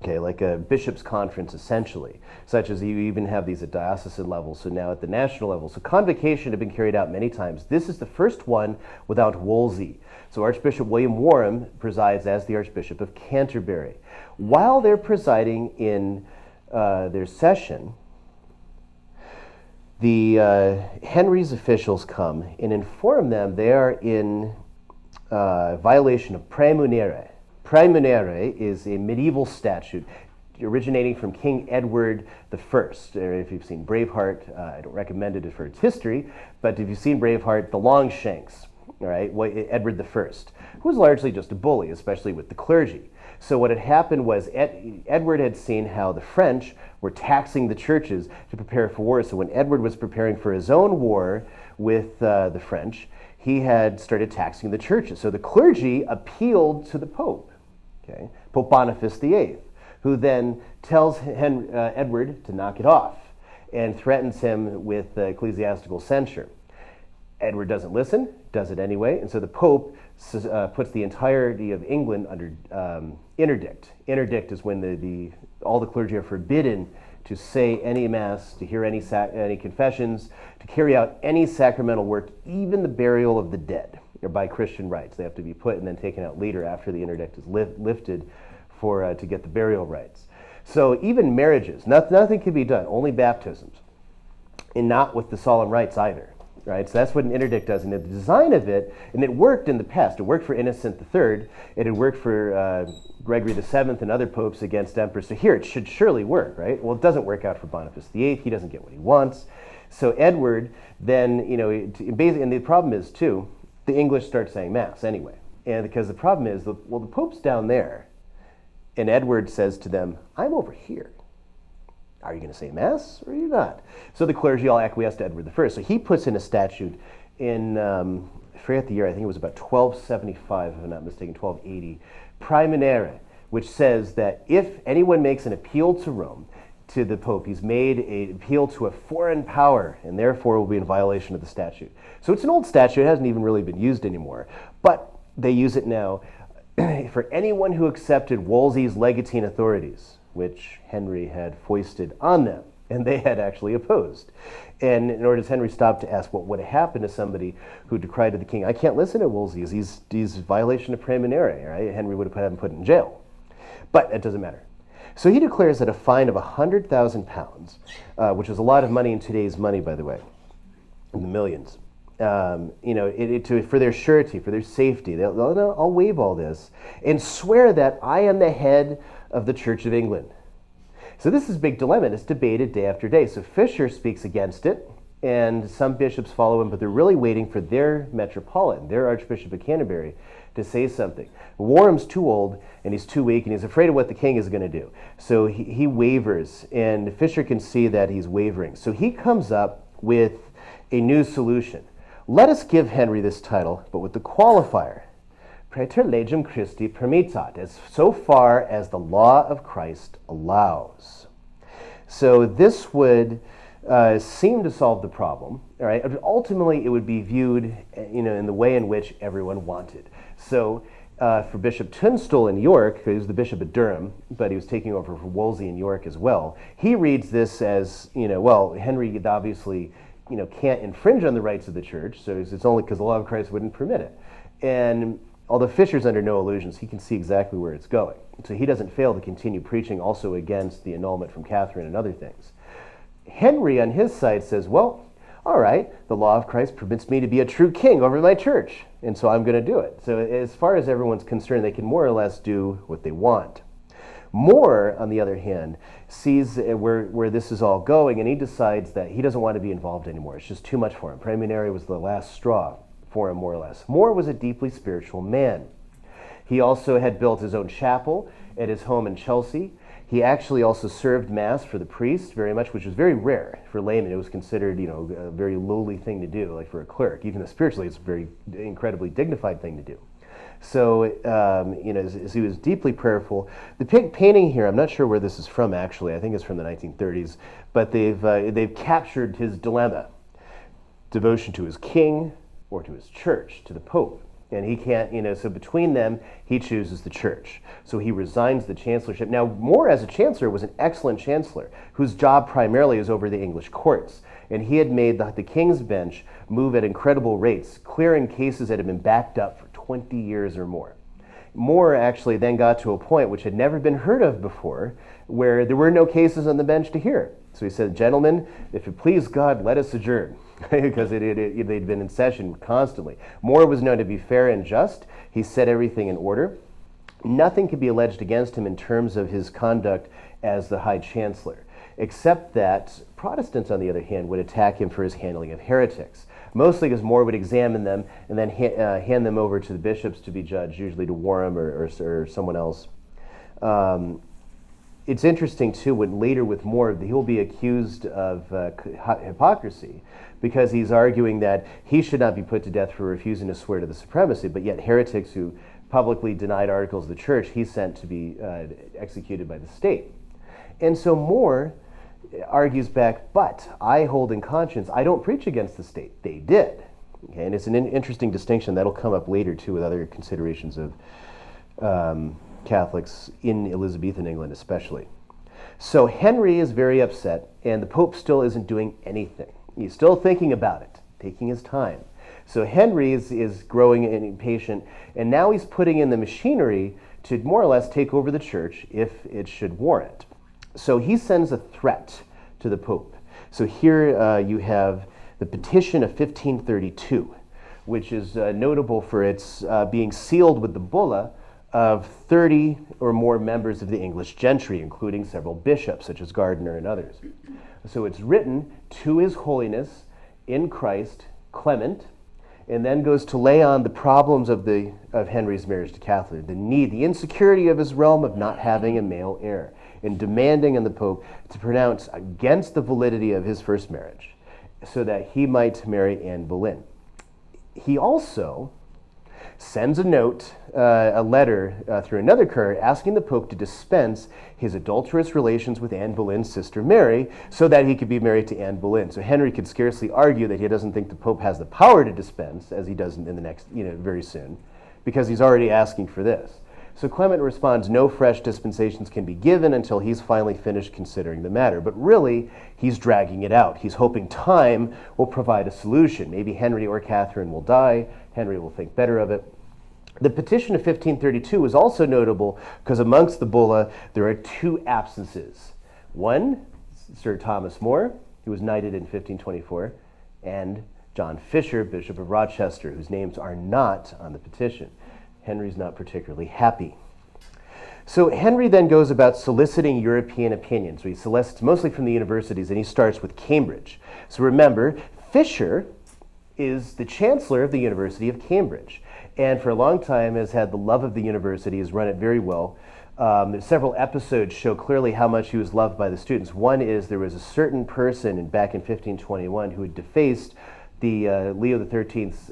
like a bishop's conference essentially, such as you even have these at diocesan level, so now at the national level. So convocation had been carried out many times. This is the first one without Wolsey. So Archbishop William Warham presides as the Archbishop of Canterbury. While they're presiding in their session, the Henry's officials come and inform them they are in violation of praemunere. Praemunere is a medieval statute originating from King Edward I. If you've seen Braveheart, I don't recommend it for its history, but if you've seen Braveheart, the Longshanks, all right, Edward I, who was largely just a bully, especially with the clergy. So what had happened was Edward had seen how the French were taxing the churches to prepare for war. So when Edward was preparing for his own war with the French, he had started taxing the churches. So the clergy appealed to the Pope, Pope Boniface VIII, who then tells Edward to knock it off and threatens him with ecclesiastical censure. Edward doesn't listen, does it anyway, and so the Pope puts the entirety of England under interdict. Interdict is when all the clergy are forbidden to say any mass, to hear any confessions, to carry out any sacramental work, even the burial of the dead, or by Christian rites. They have to be put and then taken out later after the interdict is lifted to get the burial rites. So even marriages, nothing can be done, only baptisms, and not with the solemn rites either. right? So that's what an interdict does. And the design of it, and it worked in the past. It worked for Innocent III. It had worked for Gregory VII and other popes against emperors. So here it should surely work, right? Well, it doesn't work out for Boniface VIII. He doesn't get what he wants. So Edward then, basically, and the problem is too, the English start saying Mass anyway. And because the problem is, the Pope's down there, and Edward says to them, I'm over here. Are you going to say Mass or are you not? So the clergy all acquiesce to Edward I. So he puts in a statute in, I forget the year, I think it was about 1275, if I'm not mistaken, 1280, Praemunere, which says that if anyone makes an appeal to Rome, to the Pope, he's made an appeal to a foreign power, and therefore will be in violation of the statute. So it's an old statute, it hasn't even really been used anymore, but they use it now for anyone who accepted Wolsey's legatine authorities, which Henry had foisted on them, and they had actually opposed. And nor does Henry stop to ask what would have happened to somebody who decried the king. I can't listen to Wolsey, he's violation of Praemunere, right? Henry would have had him put in jail. But it doesn't matter. So he declares that a fine of £100,000, which is a lot of money in today's money, by the way, in the millions, for their surety, for their safety, I'll waive all this and swear that I am the head of the Church of England. So this is a big dilemma, and it's debated day after day. So Fisher speaks against it, and some bishops follow him, but they're really waiting for their metropolitan, their Archbishop of Canterbury, to say something. Warham's too old, and he's too weak, and he's afraid of what the king is going to do. So he wavers, and Fisher can see that he's wavering. So he comes up with a new solution. Let us give Henry this title, but with the qualifier, Praetor legem Christi permittat, as so far as the law of Christ allows. So this would seem to solve the problem, all right? Ultimately, it would be viewed, in the way in which everyone wanted. So for Bishop Tunstall in York, who was the Bishop of Durham, but he was taking over for Wolsey in York as well, he reads this as, Henry obviously, can't infringe on the rights of the church, so it's only because the law of Christ wouldn't permit it. And although Fisher's under no illusions, he can see exactly where it's going. So he doesn't fail to continue preaching also against the annulment from Catherine and other things. Henry, on his side, says, well, all right, the law of Christ permits me to be a true king over my church, and so I'm going to do it. So as far as everyone's concerned, they can more or less do what they want. Moore, on the other hand, sees where this is all going, and he decides that he doesn't want to be involved anymore. It's just too much for him. Praemunere was the last straw for him, more or less. Moore was a deeply spiritual man. He also had built his own chapel at his home in Chelsea. He actually also served Mass for the priests very much, which was very rare for laymen. It was considered, a very lowly thing to do, like for a clerk. Even though spiritually, it's a very incredibly dignified thing to do. So, as he was deeply prayerful. The painting here, I'm not sure where this is from actually. I think it's from the 1930s. But they've captured his dilemma: devotion to his king or to his church, to the Pope. And he can't, so between them, he chooses the church. So he resigns the chancellorship. Now, Moore, as a chancellor, was an excellent chancellor, whose job primarily is over the English courts. And he had made the King's Bench move at incredible rates, clearing cases that had been backed up for 20 years or more. Moore actually then got to a point which had never been heard of before, where there were no cases on the bench to hear. So he said, gentlemen, if it please God, let us adjourn. Because they'd been in session constantly. Moore was known to be fair and just. He set everything in order. Nothing could be alleged against him in terms of his conduct as the High Chancellor, except that Protestants, on the other hand, would attack him for his handling of heretics, mostly because Moore would examine them and then hand them over to the bishops to be judged, usually to Warham or someone else. It's interesting, too, when later with Moore, he'll be accused of hypocrisy, because he's arguing that he should not be put to death for refusing to swear to the supremacy, but yet heretics who publicly denied articles of the church, he's sent to be executed by the state. And so Moore argues back, but I hold in conscience, I don't preach against the state. They did. Okay? And it's an interesting distinction that'll come up later, too, with other considerations of Catholics in Elizabethan England especially. So Henry is very upset, and the Pope still isn't doing anything. He's still thinking about it, taking his time. So Henry is growing and impatient, and now he's putting in the machinery to more or less take over the church if it should warrant. So he sends a threat to the Pope. So here you have the Petition of 1532, which is notable for its being sealed with the bulla of 30 or more members of the English gentry, including several bishops, such as Gardiner and others. So it's written to His Holiness in Christ, Clement, and then goes to lay on the problems of Henry's marriage to Catherine, the insecurity of his realm of not having a male heir, and demanding on the Pope to pronounce against the validity of his first marriage, so that he might marry Anne Boleyn. He also sends a note, a letter through another courier asking the Pope to dispense his adulterous relations with Anne Boleyn's sister Mary so that he could be married to Anne Boleyn. So Henry could scarcely argue that he doesn't think the Pope has the power to dispense, as he does in the next, very soon, because he's already asking for this. So Clement responds, no fresh dispensations can be given until he's finally finished considering the matter. But really, he's dragging it out. He's hoping time will provide a solution. Maybe Henry or Catherine will die. Henry will think better of it. The Petition of 1532 is also notable because amongst the bulla, there are two absences. One, Sir Thomas More, who was knighted in 1524, and John Fisher, Bishop of Rochester, whose names are not on the petition. Henry's not particularly happy. So Henry then goes about soliciting European opinions. So he solicits mostly from the universities, and he starts with Cambridge. So remember, Fisher is the chancellor of the University of Cambridge, and for a long time has had the love of the university, has run it very well. Several episodes show clearly how much he was loved by the students. One is there was a certain person back in 1521 who had defaced the Leo X's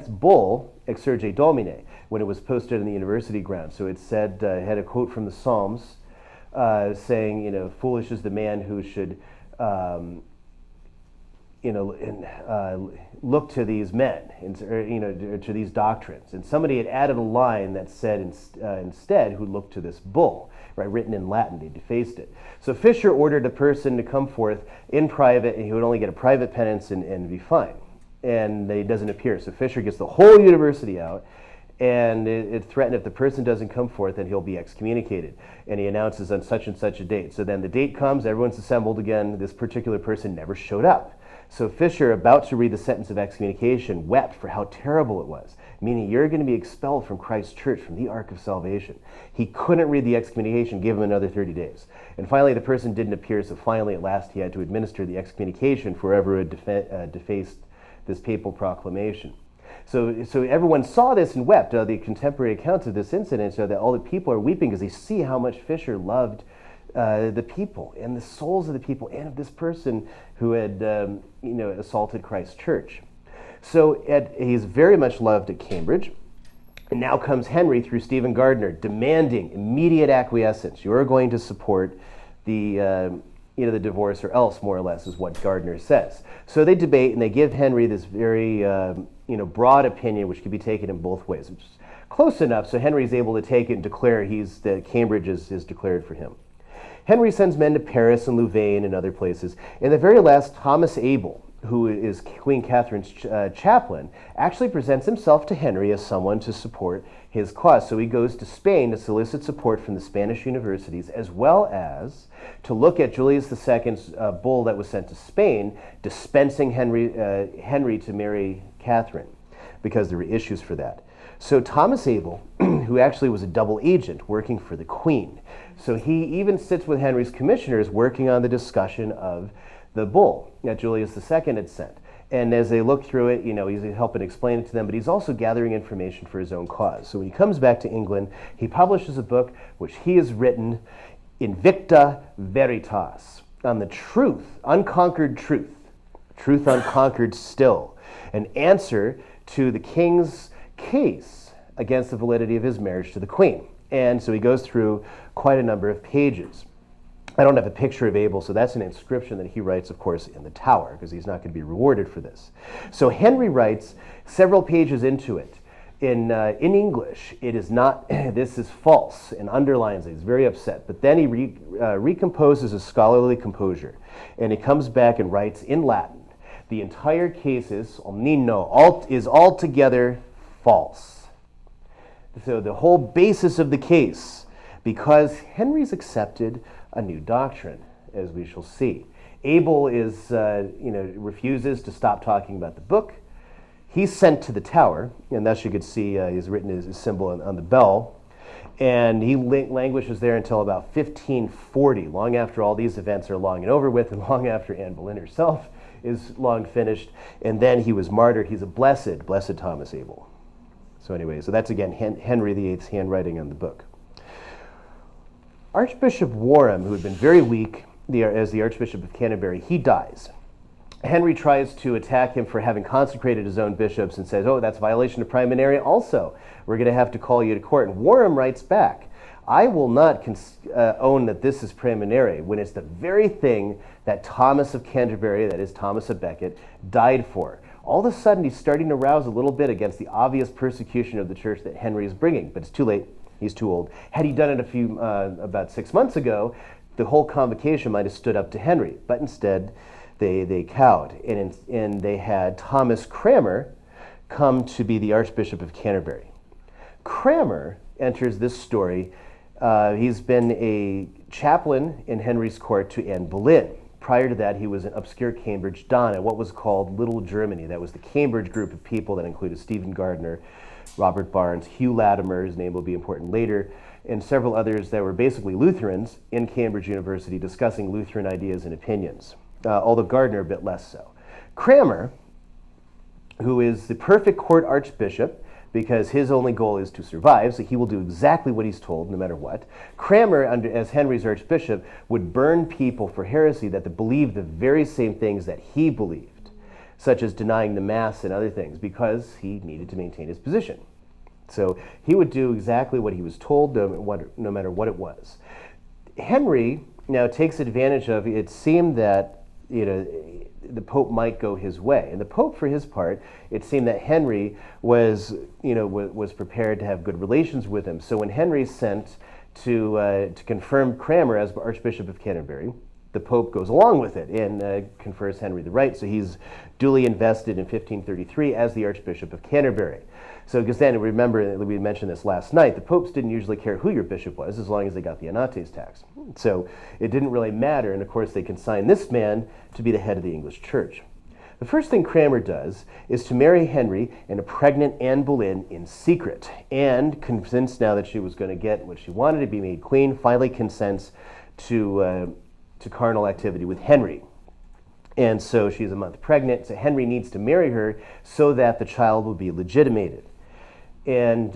bull, Exsurge Domine, when it was posted in the university grounds. So it said, had a quote from the Psalms saying, foolish is the man who should, look to these men, to these doctrines. And somebody had added a line that said instead, who looked to this bull, right, written in Latin. They defaced it. So Fisher ordered a person to come forth in private, and he would only get a private penance and be fine. And he doesn't appear. So Fisher gets the whole university out, and it threatened if the person doesn't come forth, then he'll be excommunicated. And he announces on such and such a date. So then the date comes, everyone's assembled again. This particular person never showed up. So Fisher, about to read the sentence of excommunication, wept for how terrible it was, meaning you're going to be expelled from Christ's church, from the Ark of Salvation. He couldn't read the excommunication, give him another 30 days. And finally, the person didn't appear, so finally, at last, he had to administer the excommunication for whoever had defaced this papal proclamation. So everyone saw this and wept. The contemporary accounts of this incident show that all the people are weeping because they see how much Fisher loved the people and the souls of the people and of this person who had assaulted Christ's church. So he's very much loved at Cambridge. And now comes Henry through Stephen Gardiner demanding immediate acquiescence. You're going to support the divorce or else, more or less, is what Gardiner says. So they debate and they give Henry this very broad opinion which can be taken in both ways, which is close enough so Henry's able to take it and declare that Cambridge is declared for him. Henry sends men to Paris and Louvain and other places. And the very last, Thomas Abel, who is Queen Catherine's chaplain, actually presents himself to Henry as someone to support his cause. So he goes to Spain to solicit support from the Spanish universities, as well as to look at Julius II's bull that was sent to Spain, dispensing Henry to marry Catherine, because there were issues for that. So Thomas Abel, who actually was a double agent working for the Queen, so he even sits with Henry's commissioners working on the discussion of the bull that Julius II had sent. And as they look through it, he's helping explain it to them, but he's also gathering information for his own cause. So when he comes back to England, he publishes a book which he has written, Invicta Veritas, on the truth, unconquered truth, truth unconquered still, an answer to the king's case against the validity of his marriage to the Queen. And so he goes through quite a number of pages. I don't have a picture of Abel, so that's an inscription that he writes, of course, in the Tower, because he's not going to be rewarded for this. So Henry writes several pages into it. In English, it is not, this is false, and underlines it. He's very upset. But then he recomposes his scholarly composure, and he comes back and writes in Latin, the entire case is altogether false. So the whole basis of the case, because Henry's accepted a new doctrine, as we shall see. Abel is, refuses to stop talking about the book. He's sent to the tower, and thus you could see he's written his symbol on the bell. And he languishes there until about 1540, long after all these events are long and over with, and long after Anne Boleyn herself is long finished. And then he was martyred. He's a blessed Thomas Abel. So anyway, so that's again Henry VIII's handwriting on the book. Archbishop Warham, who had been very weak as the Archbishop of Canterbury, he dies. Henry tries to attack him for having consecrated his own bishops and says, oh, that's a violation of praemunire also. We're going to have to call you to court. And Warham writes back, I will not own that this is praemunire when it's the very thing that Thomas of Canterbury, that is Thomas of Becket, died for. All of a sudden, he's starting to rouse a little bit against the obvious persecution of the church that Henry is bringing, but it's too late. He's too old. Had he done it about 6 months ago, the whole convocation might have stood up to Henry, but instead they cowed, and they had Thomas Cranmer come to be the Archbishop of Canterbury. Cranmer enters this story. He's been a chaplain in Henry's court to Anne Boleyn. Prior to that, he was an obscure Cambridge don at what was called Little Germany. That was the Cambridge group of people that included Stephen Gardiner, Robert Barnes, Hugh Latimer, his name will be important later, and several others that were basically Lutherans in Cambridge University discussing Lutheran ideas and opinions, although Gardiner a bit less so. Cranmer, who is the perfect court archbishop, because his only goal is to survive, so he will do exactly what he's told no matter what. Cranmer, as Henry's archbishop, would burn people for heresy that believed the very same things that he believed, such as denying the Mass and other things, because he needed to maintain his position. So he would do exactly what he was told, no matter what it was. Henry now takes advantage of, it seemed that the Pope might go his way. And the Pope, for his part, it seemed that Henry was prepared to have good relations with him. So when Henry's sent to confirm Cranmer as Archbishop of Canterbury, the Pope goes along with it and confers Henry the right. So he's duly invested in 1533 as the Archbishop of Canterbury. So because then, remember, we mentioned this last night, the popes didn't usually care who your bishop was as long as they got the Anates tax. So it didn't really matter, and of course they consigned this man to be the head of the English Church. The first thing Cranmer does is to marry Henry and a pregnant Anne Boleyn in secret, and convinced now that she was going to get what she wanted to be made queen, finally consents to carnal activity with Henry. And so she's a month pregnant, so Henry needs to marry her so that the child will be legitimated. And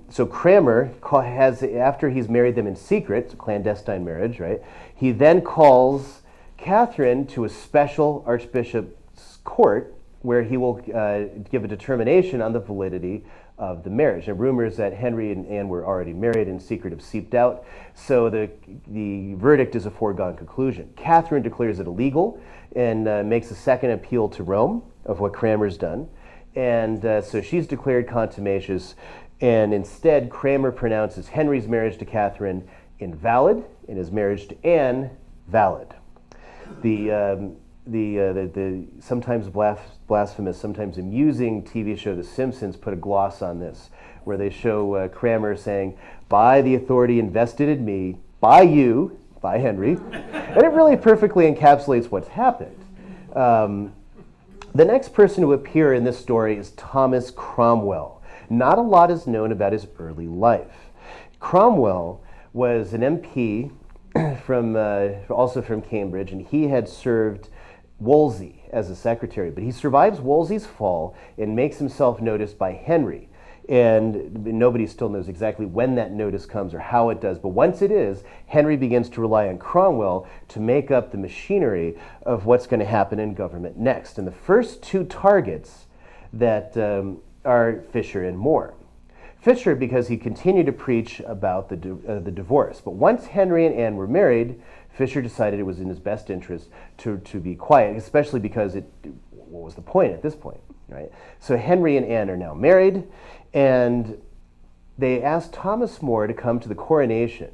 so Cranmer has, after he's married them in secret, it's a clandestine marriage, right? He then calls Catherine to a special archbishop's court where he will give a determination on the validity of the marriage. And rumors that Henry and Anne were already married in secret have seeped out, so the verdict is a foregone conclusion. Catherine declares it illegal and makes a second appeal to Rome of what Cranmer's done. And so she's declared contumacious, and instead Cranmer pronounces Henry's marriage to Catherine invalid and his marriage to Anne valid. The sometimes blasphemous, sometimes amusing TV show The Simpsons put a gloss on this, where they show Cranmer saying, by the authority invested in me, by you, by Henry, and it really perfectly encapsulates what's happened. The next person to appear in this story is Thomas Cromwell. Not a lot is known about his early life. Cromwell was an MP also from Cambridge, and he had served Wolsey as a secretary, but he survives Wolsey's fall and makes himself noticed by Henry. And nobody still knows exactly when that notice comes or how it does, but once it is, Henry begins to rely on Cromwell to make up the machinery of what's going to happen in government next. And the first two targets that are Fisher and More. Fisher, because he continued to preach about the divorce, but once Henry and Anne were married, Fisher decided it was in his best interest to be quiet, especially because what was the point at this point, right? So Henry and Anne are now married, and they asked Thomas More to come to the coronation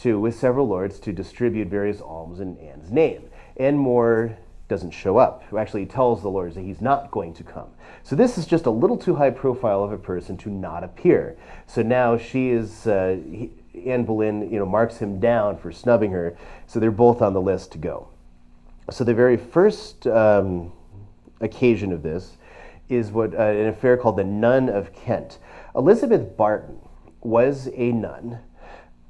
with several lords to distribute various alms in Anne's name. And More doesn't show up. Actually, he tells the lords that he's not going to come. So this is just a little too high profile of a person to not appear. So now she is, Anne Boleyn, marks him down for snubbing her. So they're both on the list to go. So the very first occasion of this is an affair called the Nun of Kent. Elizabeth Barton was a nun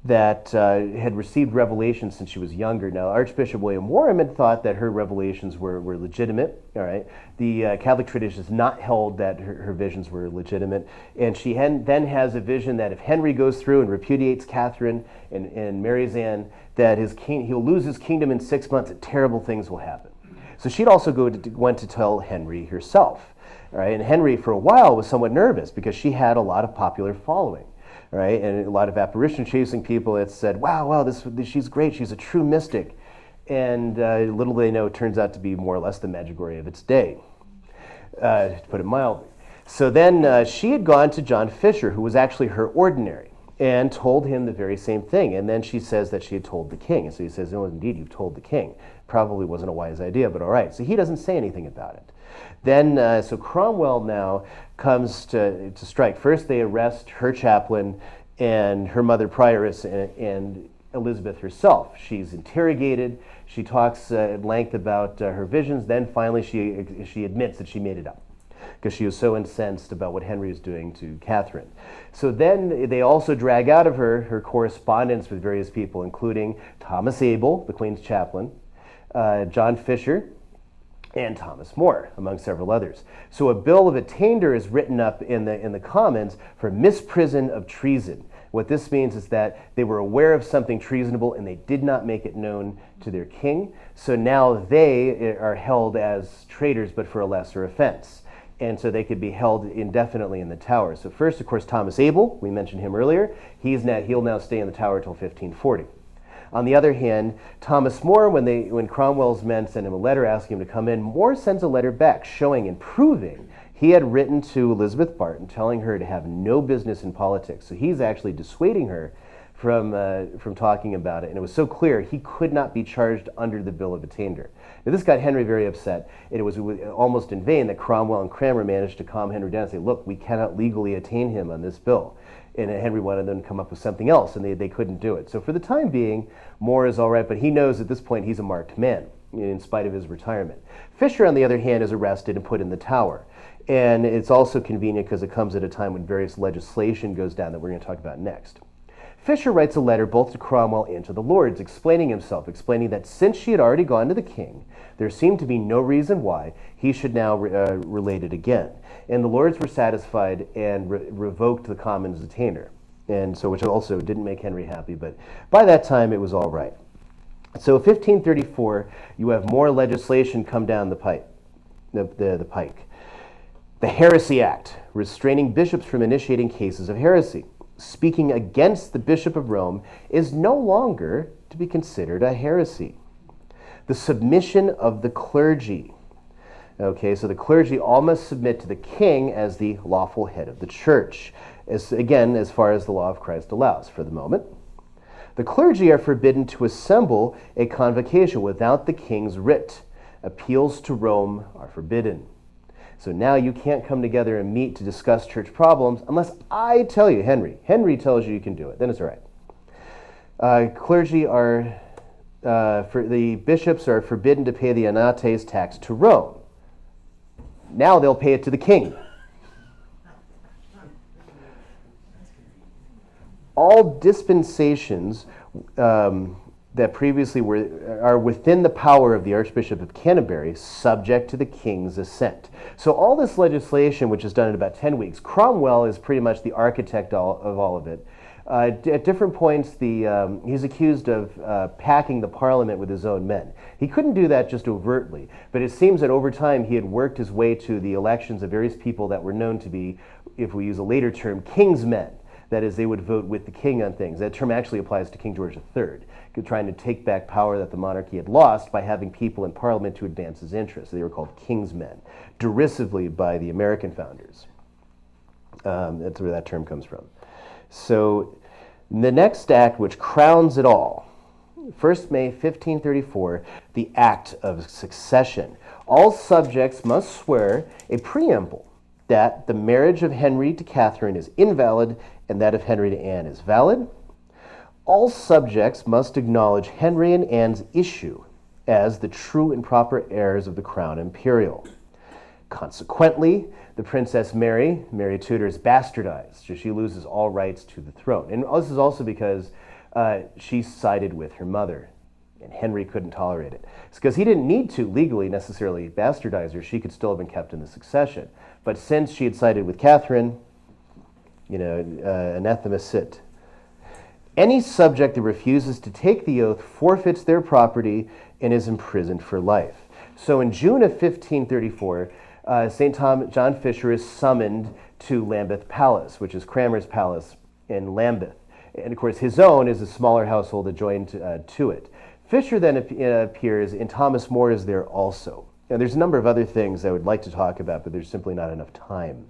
that had received revelations since she was younger. Now, Archbishop William Warham had thought that her revelations were legitimate. All right, the Catholic tradition has not held that her visions were legitimate, and she then has a vision that if Henry goes through and repudiates Catherine and marries Anne, that he'll lose his kingdom in 6 months, and terrible things will happen. So she'd also went to tell Henry herself. All right, and Henry for a while was somewhat nervous because she had a lot of popular following. Right, and a lot of apparition chasing people that said, wow, she's great, she's a true mystic. And little they know, it turns out to be more or less the Medjugorje of its day, to put it mildly. So then she had gone to John Fisher, who was actually her ordinary, and told him the very same thing. And then she says that she had told the king. And so he says, no, indeed, you've told the king. Probably wasn't a wise idea, but all right. So he doesn't say anything about it. Then, so Cromwell now comes to strike. First, they arrest her chaplain and her mother prioress and Elizabeth herself. She's interrogated. She talks at length about her visions. Then finally, she admits that she made it up because she was so incensed about what Henry was doing to Catherine. So then they also drag out of her correspondence with various people, including Thomas Abel, the Queen's chaplain, John Fisher, and Thomas More, among several others. So a bill of attainder is written up in the Commons for misprison of treason. What this means is that they were aware of something treasonable and they did not make it known to their king. So now they are held as traitors, but for a lesser offense. And so they could be held indefinitely in the Tower. So first, of course, Thomas Abel, we mentioned him earlier. He'll now stay in the Tower until 1540. On the other hand, Thomas More, when Cromwell's men send him a letter asking him to come in, More sends a letter back showing and proving he had written to Elizabeth Barton telling her to have no business in politics. So he's actually dissuading her from talking about it. And it was so clear he could not be charged under the Bill of Attainder. Now, this got Henry very upset. And it was almost in vain that Cromwell and Cranmer managed to calm Henry down and say, look, we cannot legally attain him on this bill. And Henry wanted them to come up with something else, and they couldn't do it. So for the time being, More is all right, but he knows at this point he's a marked man, in spite of his retirement. Fisher, on the other hand, is arrested and put in the Tower. And it's also convenient because it comes at a time when various legislation goes down that we're going to talk about next. Fisher writes a letter both to Cromwell and to the Lords, explaining that since she had already gone to the king, there seemed to be no reason why he should now relate it again. And the Lords were satisfied and revoked the Commons' attainder, and so which also didn't make Henry happy, but by that time it was all right. So 1534, you have more legislation come down the pike. The Heresy Act, restraining bishops from initiating cases of heresy. Speaking against the Bishop of Rome is no longer to be considered a heresy. The submission of the clergy. Okay, so the clergy all must submit to the king as the lawful head of the church, as far as the law of Christ allows for the moment. The clergy are forbidden to assemble a convocation without the king's writ. Appeals to Rome are forbidden. So now you can't come together and meet to discuss church problems unless I tell you, Henry. Henry tells you can do it. Then it's all right. Clergy are, the bishops are forbidden to pay the anates tax to Rome. Now they'll pay it to the king. All dispensations that previously are within the power of the Archbishop of Canterbury, subject to the king's assent. So all this legislation, which is done in about 10 weeks, Cromwell is pretty much the architect of all of it. At different points, he's accused of packing the Parliament with his own men. He couldn't do that just overtly, but it seems that over time he had worked his way to the elections of various people that were known to be, if we use a later term, king's men. That is, they would vote with the king on things. That term actually applies to King George III, trying to take back power that the monarchy had lost by having people in Parliament to advance his interests. They were called king's men, derisively by the American founders. That's where that term comes from. So the next act, which crowns it all, 1st May 1534, the Act of Succession. All subjects must swear a preamble that the marriage of Henry to Catherine is invalid and that of Henry to Anne is valid. All subjects must acknowledge Henry and Anne's issue as the true and proper heirs of the crown imperial. Consequently, the Princess Mary Tudor, is bastardized, so she loses all rights to the throne. And this is also because she sided with her mother, and Henry couldn't tolerate it. It's because he didn't need to legally necessarily bastardize her. She could still have been kept in the succession. But since she had sided with Catherine, anathema sit. Any subject that refuses to take the oath forfeits their property and is imprisoned for life. So in June of 1534, St. John Fisher is summoned to Lambeth Palace, which is Cranmer's palace in Lambeth. And of course, his own is a smaller household adjoined to it. Fisher then appears, and Thomas More is there also. And there's a number of other things I would like to talk about, but there's simply not enough time.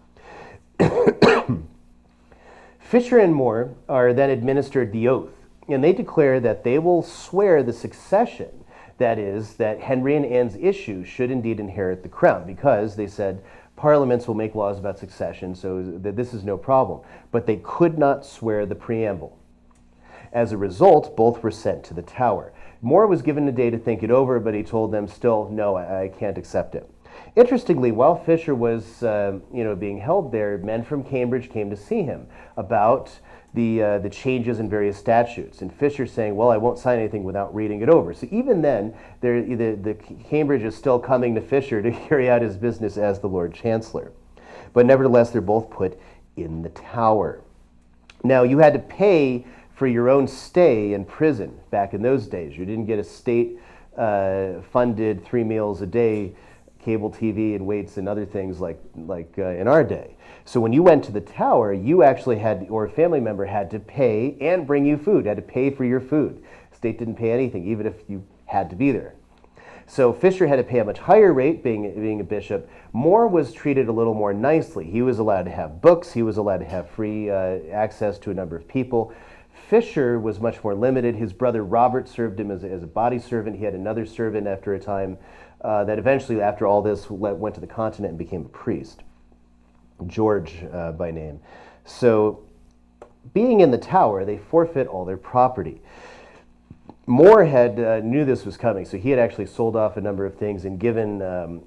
Fisher and More are then administered the oath, and they declare that they will swear the succession. That is, that Henry and Anne's issue should indeed inherit the crown, because they said parliaments will make laws about succession, so that this is no problem. But they could not swear the preamble. As a result, both were sent to the Tower. More was given a day to think it over, but he told them still, no, I can't accept it. Interestingly, while Fisher was being held there, men from Cambridge came to see him about the changes in various statutes. And Fisher saying, well, I won't sign anything without reading it over. So even then, the Cambridge is still coming to Fisher to carry out his business as the Lord Chancellor. But nevertheless, they're both put in the Tower. Now, you had to pay for your own stay in prison back in those days. You didn't get a state-funded 3 meals a day, cable TV and weights and other things like in our day. So when you went to the Tower, you actually had, or a family member had to pay and bring you food, had to pay for your food. The state didn't pay anything, even if you had to be there. So Fisher had to pay a much higher rate, being a bishop. More was treated a little more nicely. He was allowed to have books. He was allowed to have free access to a number of people. Fisher was much more limited. His brother Robert served him as a body servant. He had another servant after a time that eventually, after all this, went to the continent and became a priest. George by name. So being in the Tower, they forfeit all their property. More had knew this was coming, so he had actually sold off a number of things and given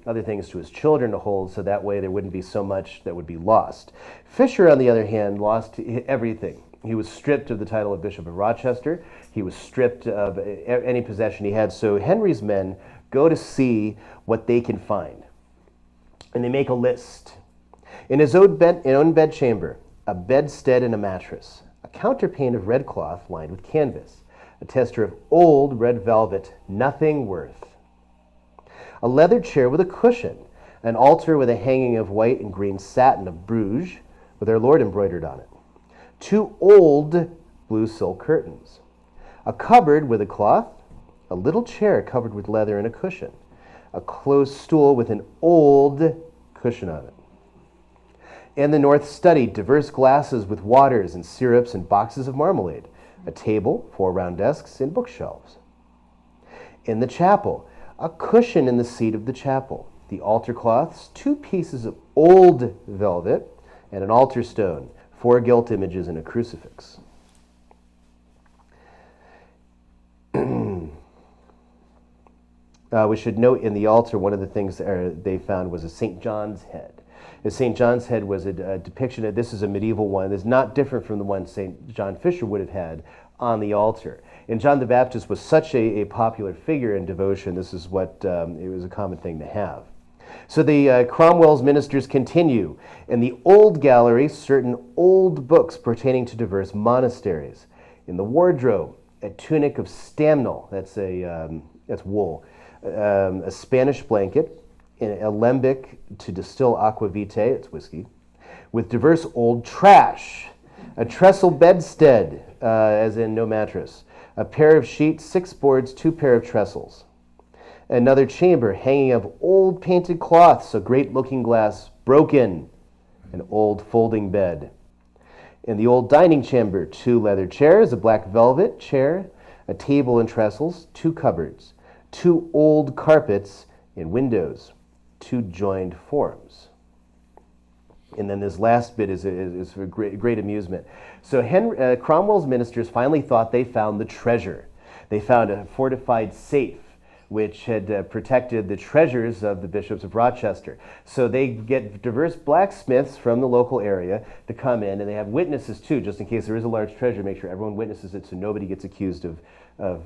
other things to his children to hold, so that way there wouldn't be so much that would be lost. Fisher, on the other hand, lost everything. He was stripped of the title of Bishop of Rochester. He was stripped of any possession he had. So Henry's men go to see what they can find, and they make a list. In his own bedchamber, a bedstead and a mattress, a counterpane of red cloth lined with canvas, a tester of old red velvet, nothing worth, a leather chair with a cushion, an altar with a hanging of white and green satin of Bruges, with our Lord embroidered on it, 2 old blue silk curtains, a cupboard with a cloth, a little chair covered with leather and a cushion, a closed stool with an old cushion on it. In the north study, diverse glasses with waters and syrups and boxes of marmalade, a table, 4 round desks, and bookshelves. In the chapel, a cushion in the seat of the chapel, the altar cloths, 2 pieces of old velvet, and an altar stone, 4 gilt images, and a crucifix. We should note in the altar, one of the things they found was a St. John's head. The St. John's head was a depiction of, this is a medieval one, it's not different from the one St. John Fisher would have had on the altar. And John the Baptist was such a popular figure in devotion, this is what it was a common thing to have. So the Cromwell's ministers continue. In the old gallery, certain old books pertaining to diverse monasteries. In the wardrobe, a tunic of stamnel, that's wool, a Spanish blanket, an alembic to distill aqua vitae, it's whiskey, with diverse old trash, a trestle bedstead, as in no mattress, a pair of sheets, 6 boards, 2 pair of trestles, another chamber hanging of old painted cloths, a great looking glass broken, an old folding bed. In the old dining chamber, 2 leather chairs, a black velvet chair, a table and trestles, 2 cupboards, 2 old carpets in windows, 2 joined forms. And then this last bit is for great amusement. So Cromwell's ministers finally thought they found the treasure. They found a fortified safe which had protected the treasures of the bishops of Rochester. So they get diverse blacksmiths from the local area to come in, and they have witnesses too, just in case there is a large treasure. Make sure everyone witnesses it so nobody gets accused of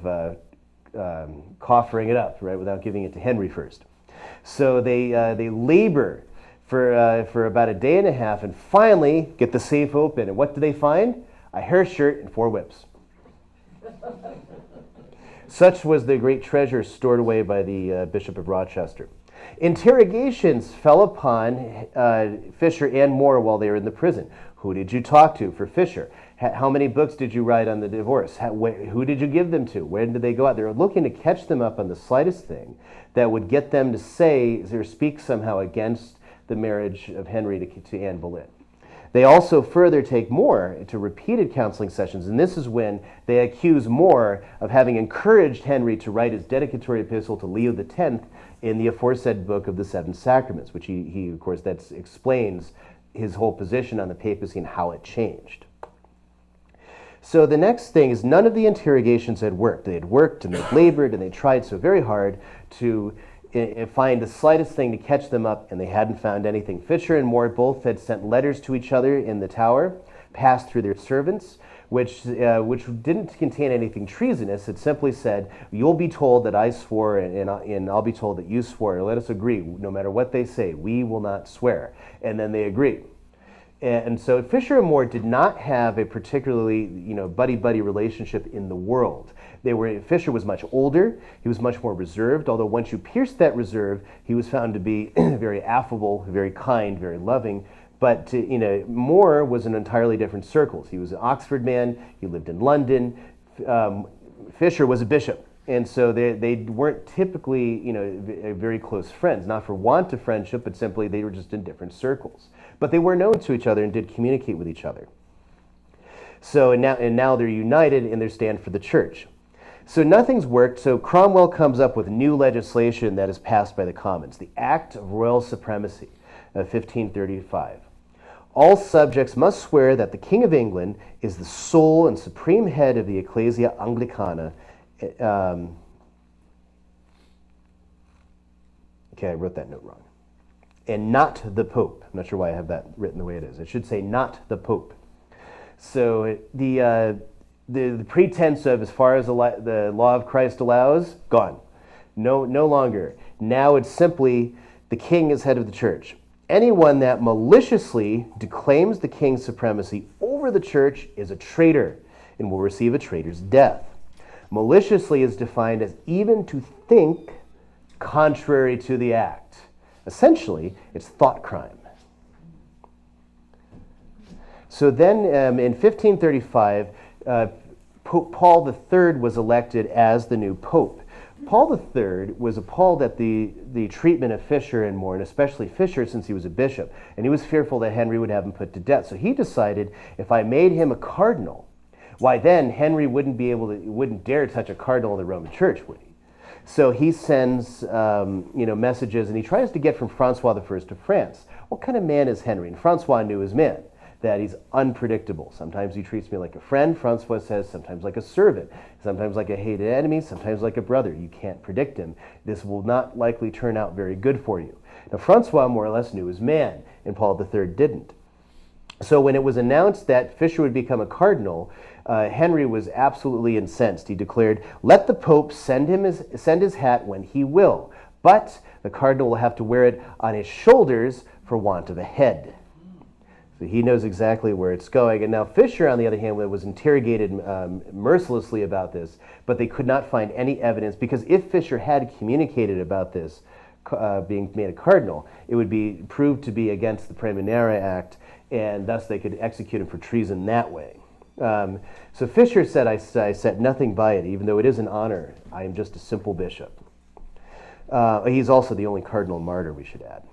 coffering it up, right, without giving it to Henry first. So they labor for about a day and a half and finally get the safe open. And what do they find? A hair shirt and 4 whips. Such was the great treasure stored away by the Bishop of Rochester. Interrogations fell upon Fisher and More while they were in the prison. Who did you talk to for Fisher? How many books did you write on the divorce? Who did you give them to? Where did they go out? They were looking to catch them up on the slightest thing that would get them to say or speak somehow against the marriage of Henry to Anne Boleyn. They also further take More to repeated counseling sessions, and this is when they accuse More of having encouraged Henry to write his dedicatory epistle to Leo X in the aforesaid book of the Seven Sacraments, which he of course, that explains his whole position on the papacy and how it changed. So the next thing is none of the interrogations had worked. They had worked and they'd labored and they tried so very hard to find the slightest thing to catch them up, and they hadn't found anything. Fisher and More both had sent letters to each other in the Tower, passed through their servants, which didn't contain anything treasonous. It simply said, you'll be told that I swore, and I'll be told that you swore. Let us agree, no matter what they say, we will not swear. And then they agreed. And so Fisher and More did not have a particularly, buddy-buddy relationship in the world. Fisher was much older, he was much more reserved, although once you pierced that reserve, he was found to be very affable, very kind, very loving. But More was in entirely different circles. He was an Oxford man, he lived in London. Fisher was a bishop. And so they weren't typically, very close friends, not for want of friendship, but simply they were just in different circles. But they were known to each other and did communicate with each other. So and now they're united in their stand for the church. So nothing's worked, so Cromwell comes up with new legislation that is passed by the Commons, the Act of Royal Supremacy of 1535. All subjects must swear that the King of England is the sole and supreme head of the Ecclesia Anglicana. Okay, I wrote that note wrong. And not the Pope. I'm not sure why I have that written the way it is. It should say not the Pope. So the pretense of as far as the law of Christ allows, gone. No longer. Now it's simply the king is head of the church. Anyone that maliciously declaims the king's supremacy over the church is a traitor and will receive a traitor's death. Maliciously is defined as even to think contrary to the act. Essentially, it's thought crime. So then in 1535, Pope Paul III was elected as the new pope. Paul III was appalled at the treatment of Fisher and More, and especially Fisher since he was a bishop, and he was fearful that Henry would have him put to death. So he decided, if I made him a cardinal, why then Henry wouldn't dare touch a cardinal in the Roman Church, would he? So he sends messages, and he tries to get from Francois I to France. What kind of man is Henry? And Francois knew his man, that he's unpredictable. Sometimes he treats me like a friend, Francois says, sometimes like a servant, sometimes like a hated enemy, sometimes like a brother. You can't predict him. This will not likely turn out very good for you. Now, Francois more or less knew his man, and Paul III didn't. So when it was announced that Fisher would become a cardinal, Henry was absolutely incensed. He declared, let the Pope send his hat when he will, but the cardinal will have to wear it on his shoulders for want of a head. So he knows exactly where it's going. And now Fisher, on the other hand, was interrogated mercilessly about this, but they could not find any evidence, because if Fisher had communicated about this being made a cardinal, it would be proved to be against the Praemunire Act, and thus they could execute him for treason that way. So Fisher said, I set nothing by it, even though it is an honor. I am just a simple bishop. He's also the only cardinal martyr, we should add.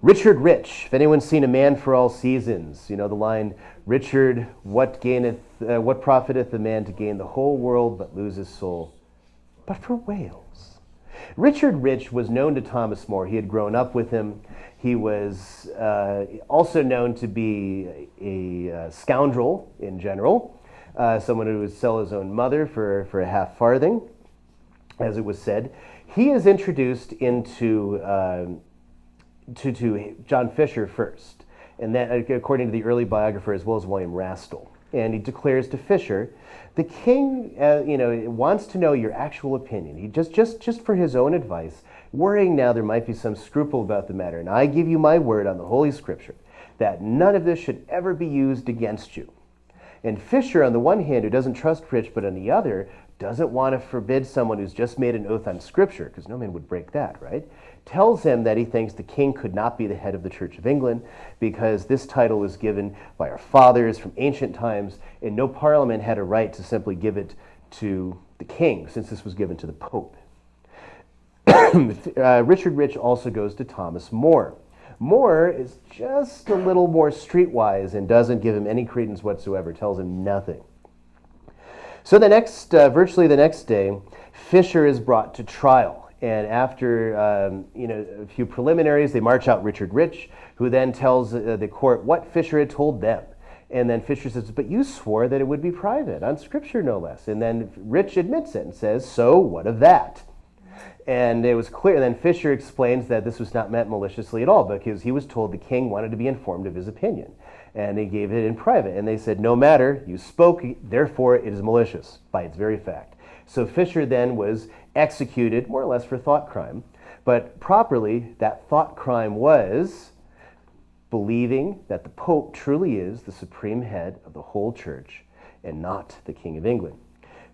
Richard Rich, if anyone's seen A Man for All Seasons, you know the line, Richard, what profiteth a man to gain the whole world but lose his soul? But for Wales. Richard Rich was known to Thomas More. He had grown up with him. He was also known to be a scoundrel in general, someone who would sell his own mother for a half farthing, as it was said. He is introduced into to John Fisher first, and that, according to the early biographer as well as William Rastell. And he declares to Fisher, the king, wants to know your actual opinion. He just for his own advice, worrying now there might be some scruple about the matter. And I give you my word on the Holy Scripture that none of this should ever be used against you. And Fisher, on the one hand, who doesn't trust Rich, but on the other, doesn't want to forbid someone who's just made an oath on Scripture, because no man would break that, right? Tells him that he thinks the king could not be the head of the Church of England because this title was given by our fathers from ancient times, and no parliament had a right to simply give it to the king, since this was given to the Pope. Richard Rich also goes to Thomas More. More is just a little more streetwise and doesn't give him any credence whatsoever, tells him nothing. So virtually the next day, Fisher is brought to trial. And after a few preliminaries, they march out Richard Rich, who then tells the court what Fisher had told them. And then Fisher says, but you swore that it would be private, on Scripture no less. And then Rich admits it and says, so what of that? And it was clear. Then Fisher explains that this was not meant maliciously at all, because he was told the king wanted to be informed of his opinion. And he gave it in private. And they said, no matter, you spoke, therefore it is malicious by its very fact. So Fisher then was executed more or less for thought crime. But properly, that thought crime was believing that the Pope truly is the supreme head of the whole church and not the King of England.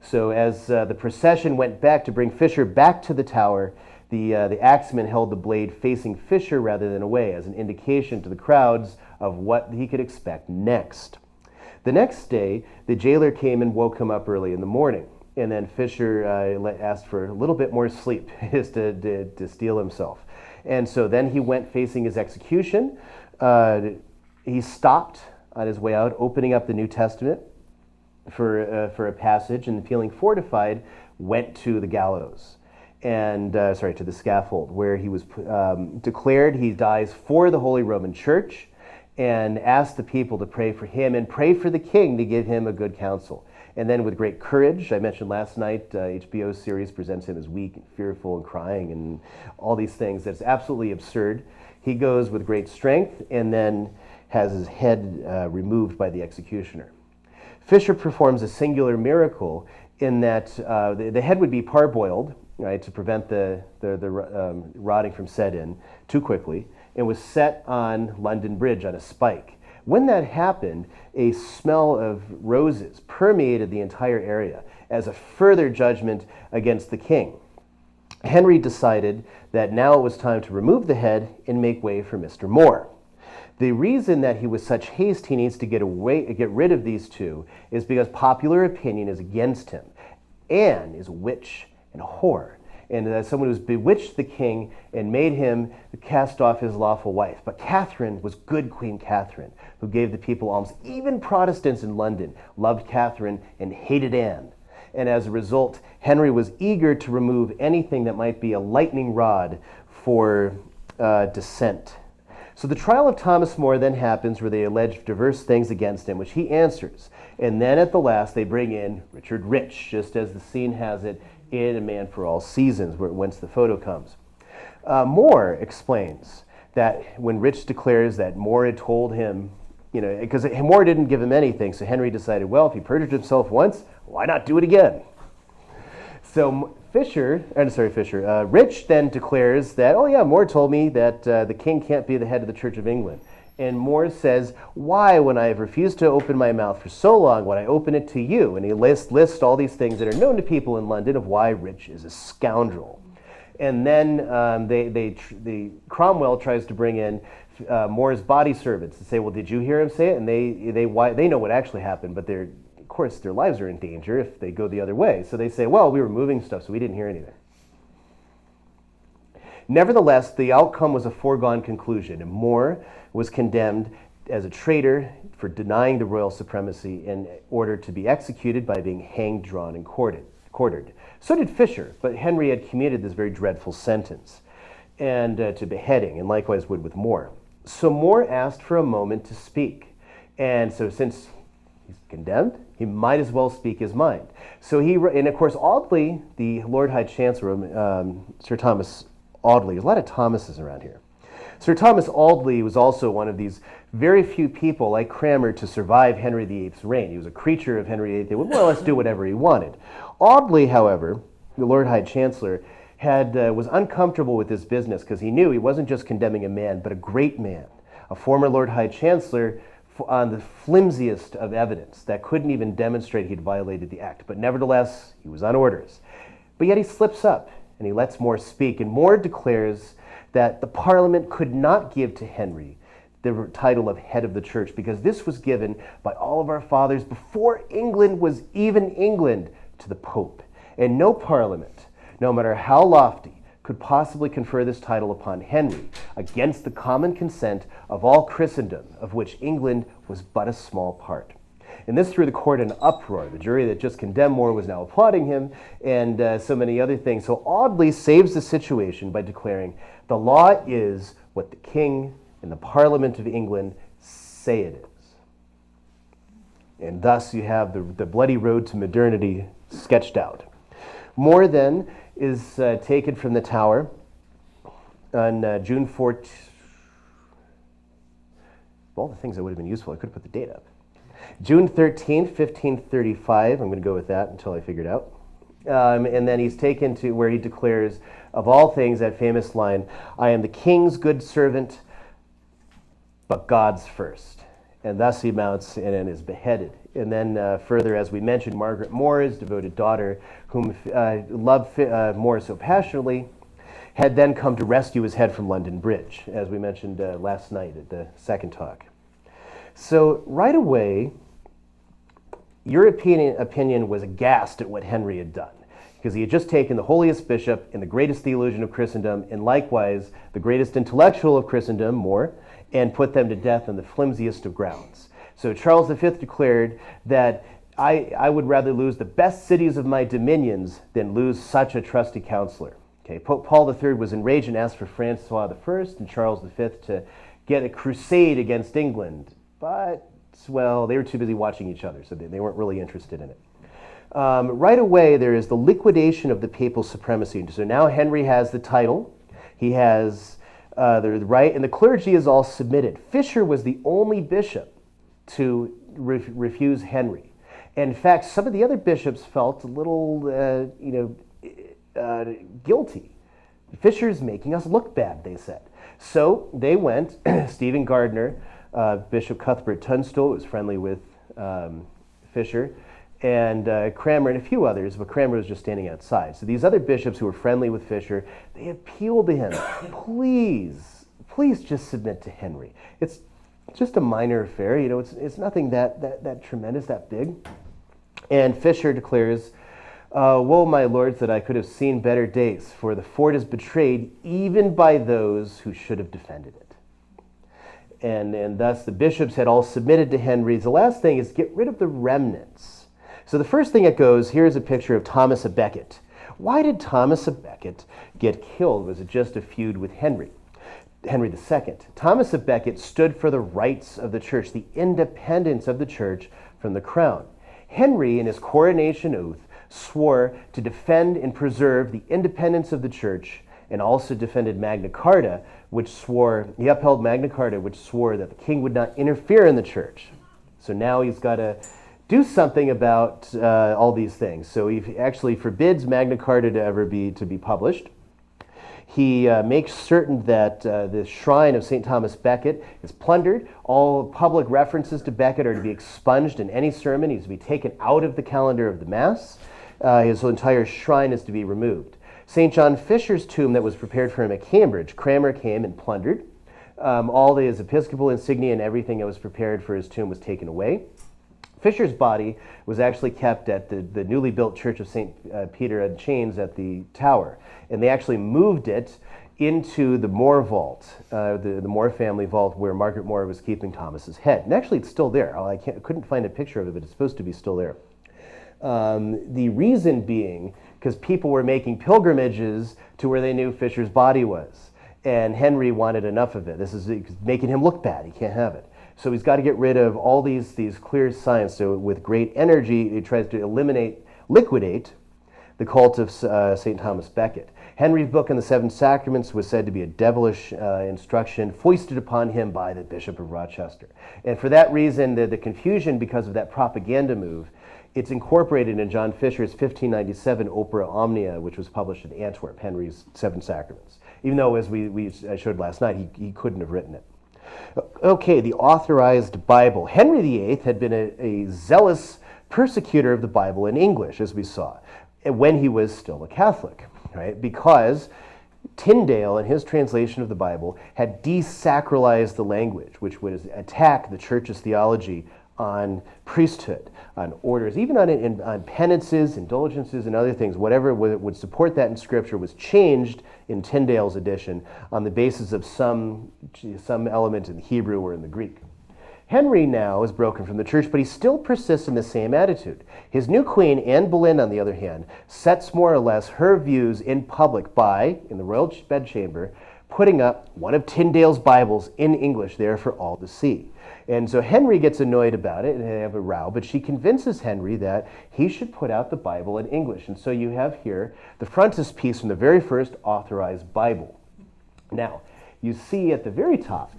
So as the procession went back to bring Fisher back to the Tower, the axeman held the blade facing Fisher rather than away as an indication to the crowds of what he could expect next. The next day, the jailer came and woke him up early in the morning. And then Fisher asked for a little bit more sleep just to steel himself. And so then he went facing his execution. He stopped on his way out, opening up the New Testament for a passage, and feeling fortified, went to the gallows. And, to the scaffold, where he was declared he dies for the Holy Roman Church, and asked the people to pray for him and pray for the king to give him a good counsel. And then with great courage, I mentioned last night, HBO's series presents him as weak and fearful and crying and all these things. That's absolutely absurd. He goes with great strength and then has his head removed by the executioner. Fisher performs a singular miracle in that the head would be parboiled, right, to prevent the rotting from set in too quickly, and was set on London Bridge on a spike. When that happened, a smell of roses permeated the entire area as a further judgment against the king. Henry decided that now it was time to remove the head and make way for Mr. More. The reason that he was such haste he needs to get rid of these two is because popular opinion is against him. Anne is a witch and a whore, and someone who's bewitched the king and made him cast off his lawful wife. But Catherine was good Queen Catherine, who gave the people alms. Even Protestants in London loved Catherine and hated Anne. And as a result, Henry was eager to remove anything that might be a lightning rod for dissent. So the trial of Thomas More then happens, where they allege diverse things against him, which he answers. And then at the last, they bring in Richard Rich, just as the scene has it in A Man for All Seasons, whence the photo comes. More explains that when Rich declares that More had told him, because More didn't give him anything, so Henry decided, well, if he perjured himself once, why not do it again? So Rich then declares that, oh yeah, More told me that the king can't be the head of the Church of England. And More says, why, when I have refused to open my mouth for so long, would I open it to you? And he lists all these things that are known to people in London of why Rich is a scoundrel. And then the Cromwell tries to bring in More's body servants to say, well, did you hear him say it? And they know what actually happened, but of course their lives are in danger if they go the other way. So they say, well, we were moving stuff, so we didn't hear anything. Nevertheless, the outcome was a foregone conclusion, and More was condemned as a traitor for denying the royal supremacy in order to be executed by being hanged, drawn, and quartered. So did Fisher, but Henry had commuted this very dreadful sentence and to beheading, and likewise would with More. So More asked for a moment to speak. And so since He's condemned. He might as well speak his mind. So and of course, Audley, the Lord High Chancellor, Sir Thomas Audley, there's a lot of Thomases around here. Sir Thomas Audley was also one of these very few people like Cranmer to survive Henry VIII's reign. He was a creature of Henry VIII. They would more or less do whatever he wanted. Audley, however, the Lord High Chancellor, was uncomfortable with this business because he knew he wasn't just condemning a man, but a great man, a former Lord High Chancellor on the flimsiest of evidence that couldn't even demonstrate he'd violated the act. But nevertheless, he was on orders. But yet he slips up and he lets More speak, and More declares that the Parliament could not give to Henry the title of head of the church because this was given by all of our fathers before England was even England to the Pope. And no Parliament, no matter how lofty, could possibly confer this title upon Henry against the common consent of all Christendom, of which England was but a small part. And this threw the court in uproar. The jury that just condemned More was now applauding him, and so many other things. So Audley saves the situation by declaring, the law is what the King and the Parliament of England say it is. And thus you have the bloody road to modernity sketched out. More then is taken from the Tower on June 14th. All the things that would have been useful, I could have put the date up. June 13th, 1535, I'm going to go with that until I figure it out. And then he's taken to where he declares, of all things, that famous line, I am the king's good servant, but God's first. And thus he mounts and is beheaded. And then further, as we mentioned, Margaret More, his devoted daughter, whom loved More so passionately, had then come to rescue his head from London Bridge, as we mentioned last night at the second talk. So right away, European opinion was aghast at what Henry had done, because he had just taken the holiest bishop and the greatest theologian of Christendom, and likewise the greatest intellectual of Christendom, More, and put them to death on the flimsiest of grounds. So Charles V declared that I would rather lose the best cities of my dominions than lose such a trusty counselor. Okay, Pope Paul III was enraged and asked for Francois I and Charles V to get a crusade against England, but, well, they were too busy watching each other, so they weren't really interested in it. Right away, there is the liquidation of the papal supremacy. So now Henry has the title, he has the right, and the clergy is all submitted. Fisher was the only bishop to refuse Henry. And in fact, some of the other bishops felt a little, guilty. Fisher's making us look bad, they said. So they went, Stephen Gardiner, Bishop Cuthbert Tunstall was friendly with Fisher, and Cranmer and a few others, but Cranmer was just standing outside. So these other bishops who were friendly with Fisher, they appealed to him, please just submit to Henry. It's just a minor affair, it's nothing that tremendous, that big. And Fisher declares, woe, my lords, that I could have seen better days, for the fort is betrayed even by those who should have defended it. And thus the bishops had all submitted to Henry. The last thing is get rid of the remnants. So the first thing that goes, here's a picture of Thomas of Becket. Why did Thomas of Becket get killed? Was it just a feud with Henry II? Thomas of Becket stood for the rights of the church, the independence of the church from the crown. Henry, in his coronation oath, swore to defend and preserve the independence of the church, and also defended Magna Carta, he upheld Magna Carta, which swore that the king would not interfere in the church. So now he's got to do something about all these things. So he actually forbids Magna Carta to be published. He makes certain that the shrine of St. Thomas Becket is plundered. All public references to Becket are to be expunged in any sermon. He's to be taken out of the calendar of the Mass. His entire shrine is to be removed. St. John Fisher's tomb that was prepared for him at Cambridge, Cranmer came and plundered. All his episcopal insignia and everything that was prepared for his tomb was taken away. Fisher's body was actually kept at the newly built Church of St. Peter and Chains at the Tower. And they actually moved it into the More vault, the More family vault, where Margaret More was keeping Thomas's head. And actually it's still there. I couldn't find a picture of it, but it's supposed to be still there. The reason being because people were making pilgrimages to where they knew Fisher's body was. And Henry wanted enough of it. This is making him look bad. He can't have it. So he's got to get rid of all these clear signs. So with great energy, he tries to liquidate the cult of St. Thomas Becket. Henry's book on the Seven Sacraments was said to be a devilish instruction foisted upon him by the Bishop of Rochester. And for that reason, the confusion because of that propaganda move, it's incorporated in John Fisher's 1597 Opera Omnia, which was published in Antwerp, Henry's Seven Sacraments. Even though, as we showed last night, he couldn't have written it. Okay, the authorized Bible. Henry VIII had been a zealous persecutor of the Bible in English, as we saw, when he was still a Catholic, right? Because Tyndale, in his translation of the Bible, had desacralized the language, which would attack the Church's theology on priesthood, on orders, even on penances, indulgences, and other things. Whatever would support that in Scripture was changed in Tyndale's edition on the basis of some element in the Hebrew or in the Greek. Henry now is broken from the church, but he still persists in the same attitude. His new queen, Anne Boleyn, on the other hand, sets more or less her views in public by, in the royal bedchamber, putting up one of Tyndale's Bibles in English there for all to see. And so Henry gets annoyed about it and they have a row, but she convinces Henry that he should put out the Bible in English. And so you have here the frontispiece from the very first authorized Bible. Now, you see at the very top,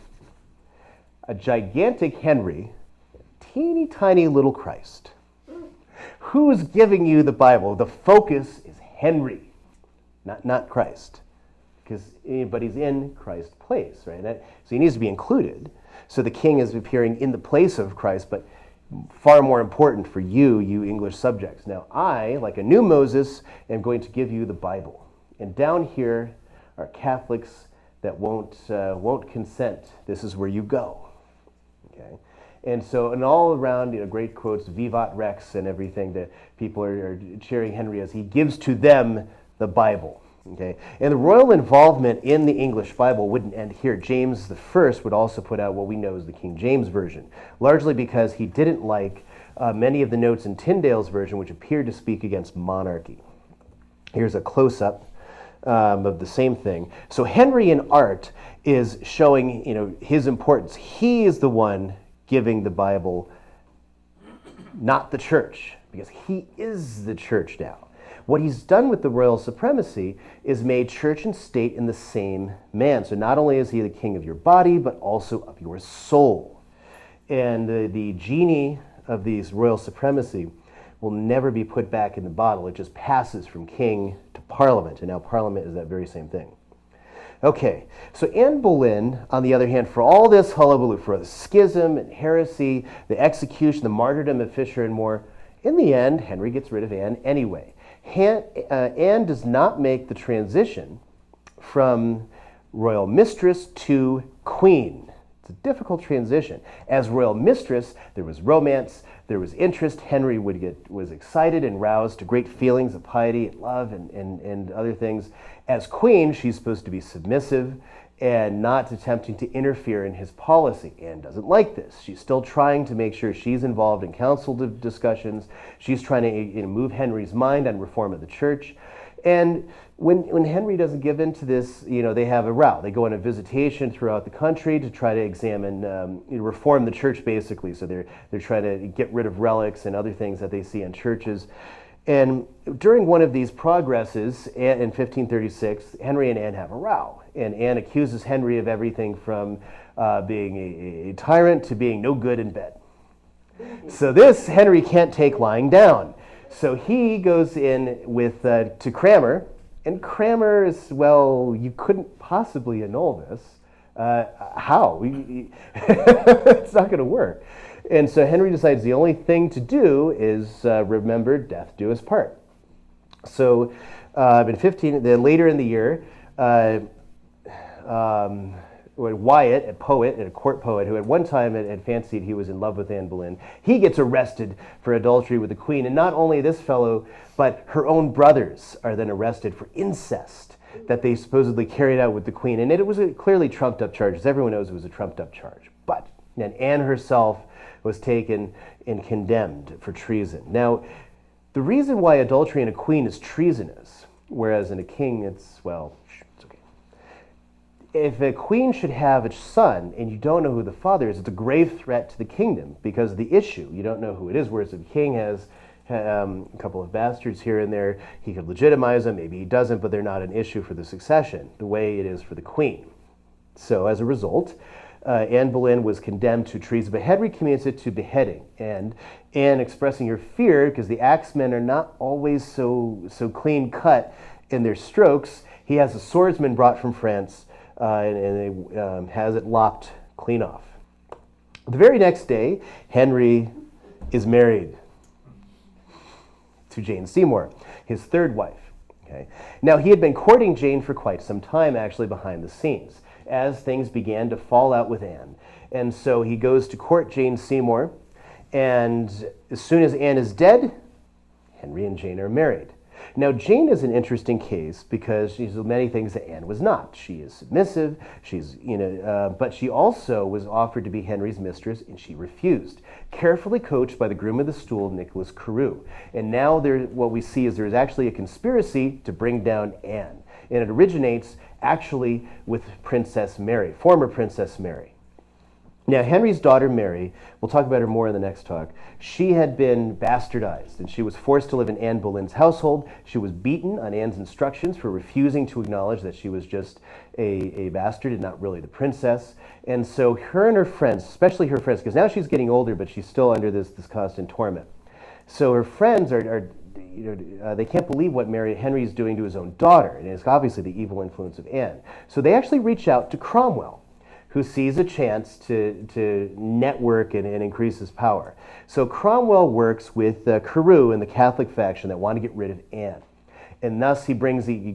a gigantic Henry, teeny tiny little Christ. Who's giving you the Bible? The focus is Henry, not Christ. But he's in Christ's place, right? So he needs to be included. So the king is appearing in the place of Christ, but far more important for you English subjects. Now I, like a new Moses, am going to give you the Bible. And down here are Catholics that won't consent. This is where you go. Okay? And so, and all around, great quotes, Vivat Rex and everything, that people are cheering Henry as he gives to them the Bible. Okay? And the royal involvement in the English Bible wouldn't end here. James I would also put out what we know as the King James Version, largely because he didn't like many of the notes in Tyndale's version, which appeared to speak against monarchy. Here's a close-up of the same thing. So Henry in art is showing, his importance. He is the one giving the Bible, not the church, because he is the church now. What he's done with the royal supremacy is made church and state in the same man. So not only is he the king of your body, but also of your soul. And the genie of these royal supremacy will never be put back in the bottle. It just passes from king to parliament, and now parliament is that very same thing. Okay, so Anne Boleyn, on the other hand, for all this hullabaloo, for the schism and heresy, the execution, the martyrdom of Fisher and Moore, in the end, Henry gets rid of Anne anyway. Anne does not make the transition from royal mistress to queen. It's a difficult transition. As royal mistress, there was romance, there was interest. Henry was excited and roused to great feelings of piety and love and other things. As queen, she's supposed to be submissive and not attempting to interfere in his policy. Anne doesn't like this. She's still trying to make sure she's involved in council discussions. She's trying to move Henry's mind on reform of the church. And when Henry doesn't give in to this, they have a row. They go on a visitation throughout the country to try to examine, reform the church, basically. So they're trying to get rid of relics and other things that they see in churches. And during one of these progresses in 1536, Henry and Anne have a row. And Anne accuses Henry of everything from being a tyrant to being no good in bed. So this Henry can't take lying down. So he goes in to Cranmer, and Cranmer is, well, you couldn't possibly annul this. How? It's not going to work. And so Henry decides the only thing to do is remember death do us part. So later in the year, Wyatt, a poet and a court poet who at one time had fancied he was in love with Anne Boleyn, he gets arrested for adultery with the queen. And not only this fellow, but her own brothers are then arrested for incest that they supposedly carried out with the queen. And it was a clearly trumped up charge. As everyone knows, it was a trumped up charge. But then Anne herself was taken and condemned for treason. Now, the reason why adultery in a queen is treasonous, whereas in a king it's okay. if a queen should have a son and you don't know who the father is, it's a grave threat to the kingdom because of the issue. You don't know who it is, whereas if the king has a couple of bastards here and there, he could legitimize them, maybe he doesn't, but they're not an issue for the succession, the way it is for the queen. So as a result, Anne Boleyn was condemned to treason, but Henry commutes it to beheading. And Anne, expressing her fear, because the axemen are not always so clean cut in their strokes, he has a swordsman brought from France and has it lopped clean off. The very next day, Henry is married to Jane Seymour, his third wife. Okay. Now, he had been courting Jane for quite some time, actually, behind the scenes, as things began to fall out with Anne. And so he goes to court Jane Seymour, and as soon as Anne is dead, Henry and Jane are married. Now, Jane is an interesting case because she's many things that Anne was not. She is submissive, but she also was offered to be Henry's mistress, and she refused. Carefully coached by the groom of the stool, Nicholas Carew. And now what we see is there is actually a conspiracy to bring down Anne. And it originates actually with Princess Mary, former Princess Mary. Now, Henry's daughter, Mary, we'll talk about her more in the next talk, she had been bastardized, and she was forced to live in Anne Boleyn's household. She was beaten on Anne's instructions for refusing to acknowledge that she was just a bastard and not really the princess. And so her and her friends, especially her friends, because now she's getting older, but she's still under this constant torment. So her friends they can't believe what Henry's doing to his own daughter, and it's obviously the evil influence of Anne. So they actually reach out to Cromwell, who sees a chance to network and increase his power. So Cromwell works with Carew and the Catholic faction that want to get rid of Anne. And thus he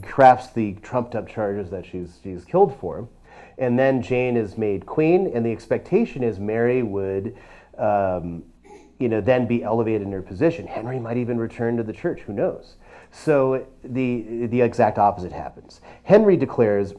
crafts the trumped-up charges that she's killed for him. And then Jane is made queen, and the expectation is Mary would then be elevated in her position. Henry might even return to the church, who knows? So the exact opposite happens. Henry declares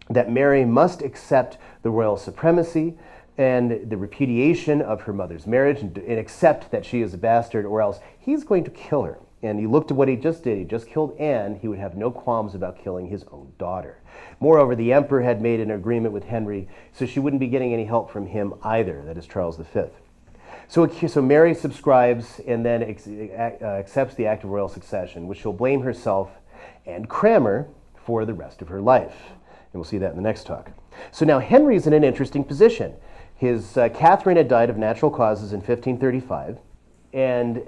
that Mary must accept the royal supremacy and the repudiation of her mother's marriage and accept that she is a bastard, or else he's going to kill her. And you looked at what he just did. He just killed Anne. He would have no qualms about killing his own daughter. Moreover, the emperor had made an agreement with Henry, so she wouldn't be getting any help from him either, that is Charles V. So Mary subscribes and then accepts the act of royal succession, which she'll blame herself and Cranmer for the rest of her life. And we'll see that in the next talk. So now Henry's in an interesting position. His Catherine had died of natural causes in 1535, and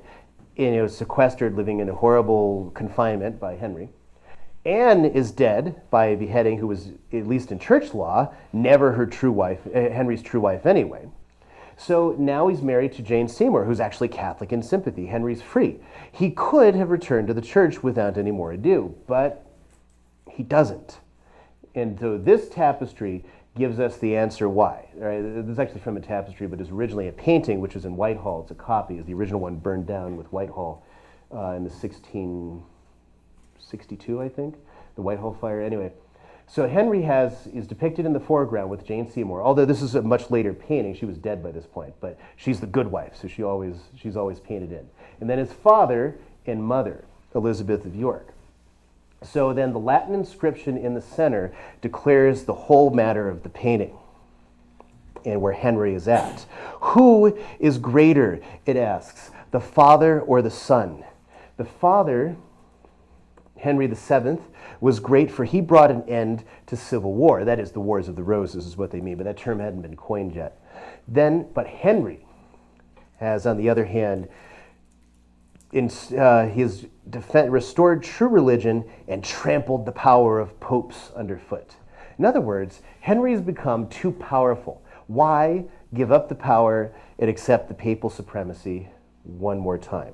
sequestered, living in a horrible confinement by Henry. Anne is dead by beheading, who was, at least in church law, never her true wife, Henry's true wife anyway. So now he's married to Jane Seymour, who's actually Catholic in sympathy. Henry's free. He could have returned to the church without any more ado, but he doesn't. And so this tapestry gives us the answer why. Right? This is actually from a tapestry, but it's originally a painting, which was in Whitehall. It's a copy. It's the original one burned down with Whitehall in the 1662, I think, the Whitehall fire. Anyway, so Henry is depicted in the foreground with Jane Seymour, although this is a much later painting. She was dead by this point, but she's the good wife, so she's always painted in. And then his father and mother, Elizabeth of York. So then the Latin inscription in the center declares the whole matter of the painting and where Henry is at. Who is greater, it asks, the father or the son? The father, Henry VII, was great, for he brought an end to civil war. That is, the Wars of the Roses is what they mean, but that term hadn't been coined yet. But Henry has, on the other hand, restored true religion and trampled the power of popes underfoot. In other words, Henry has become too powerful. Why give up the power and accept the papal supremacy one more time?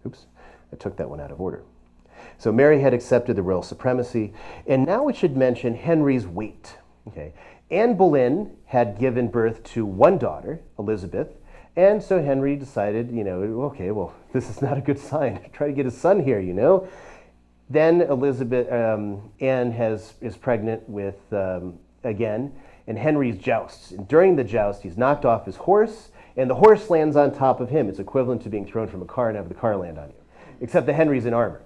Oops, I took that one out of order. So Mary had accepted the royal supremacy, and now we should mention Henry's weight. Okay. Anne Boleyn had given birth to one daughter, Elizabeth, and so Henry decided, okay, well, this is not a good sign. Try to get a son here, Then Anne is pregnant with, again, and Henry's jousts. And during the joust, he's knocked off his horse, and the horse lands on top of him. It's equivalent to being thrown from a car and have the car land on you, except that Henry's in armor.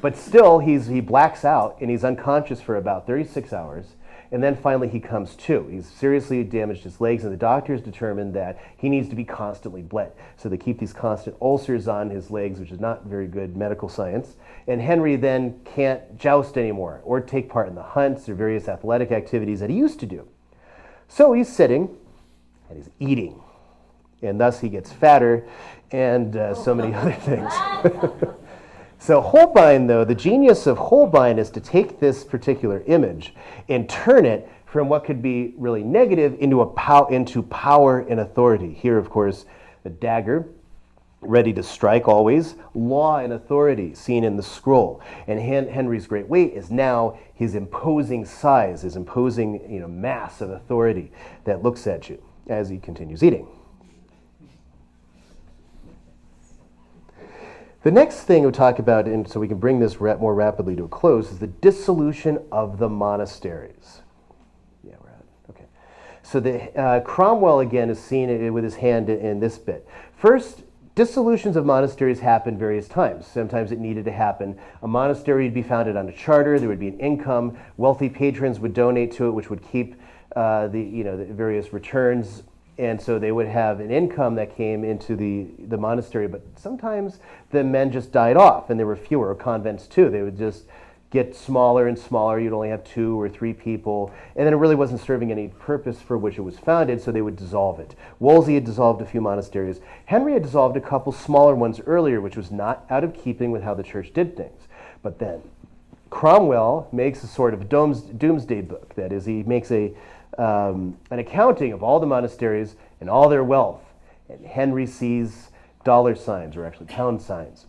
But still, he blacks out, and he's unconscious for about 36 hours. and then finally he comes to. He's seriously damaged his legs, and the doctors determined that he needs to be constantly bled. So they keep these constant ulcers on his legs, which is not very good medical science. And Henry then can't joust anymore or take part in the hunts or various athletic activities that he used to do. So he's sitting and he's eating, and thus he gets fatter and so many other things. So Holbein, though, the genius of Holbein is to take this particular image and turn it from what could be really negative into power and authority. Here, of course, the dagger, ready to strike always, law and authority seen in the scroll. And Henry's great weight is now his imposing size, his imposing mass of authority that looks at you as he continues eating. The next thing we'll talk about, and so we can bring this more rapidly to a close, is the dissolution of the monasteries. Yeah, we're out. Okay. So the Cromwell, again, is seen with his hand in this bit. First, dissolutions of monasteries happened various times. Sometimes it needed to happen. A monastery would be founded on a charter. There would be an income. Wealthy patrons would donate to it, which would keep the various returns. And so they would have an income that came into the monastery, but sometimes the men just died off, and there were fewer, convents too. They would just get smaller and smaller. You'd only have 2 or 3 people, and then it really wasn't serving any purpose for which it was founded, so they would dissolve it. Wolsey had dissolved a few monasteries. Henry had dissolved a couple smaller ones earlier, which was not out of keeping with how the church did things. But then Cromwell makes a sort of doomsday book. That is, he makes an accounting of all the monasteries and all their wealth. And Henry sees dollar signs, or actually pound signs.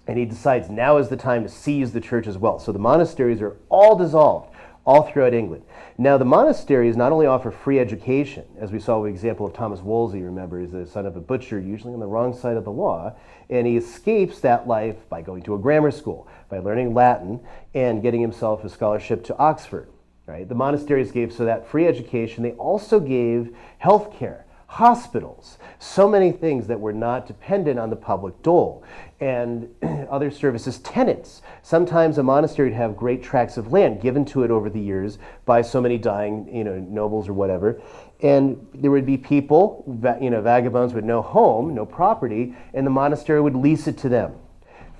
And he decides now is the time to seize the church as well. So the monasteries are all dissolved, all throughout England. Now the monasteries not only offer free education, as we saw with the example of Thomas Wolsey, remember, he's the son of a butcher, usually on the wrong side of the law, and he escapes that life by going to a grammar school, by learning Latin, and getting himself a scholarship to Oxford. Right? The monasteries gave so that free education. They also gave health care, hospitals, so many things that were not dependent on the public dole, and other services, tenants. Sometimes a monastery would have great tracts of land given to it over the years by so many dying nobles or whatever, and there would be people, vagabonds with no home, no property, and the monastery would lease it to them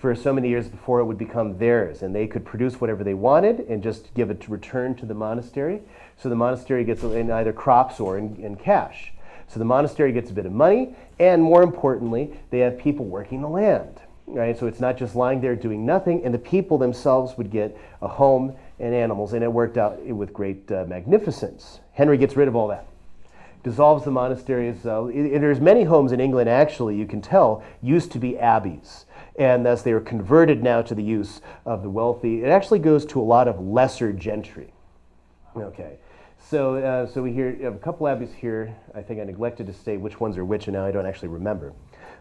for so many years before it would become theirs, and they could produce whatever they wanted and just give it to return to the monastery. So the monastery gets in either crops or in cash. So the monastery gets a bit of money, and more importantly, they have people working the land. Right? So it's not just lying there doing nothing, and the people themselves would get a home and animals, and it worked out with great magnificence. Henry gets rid of all that, dissolves the monasteries. There's many homes in England, actually, you can tell, used to be abbeys. And thus they were converted now to the use of the wealthy. It actually goes to a lot of lesser gentry. Okay, so we have a couple abbeys here. I think I neglected to say which ones are which, and now I don't actually remember.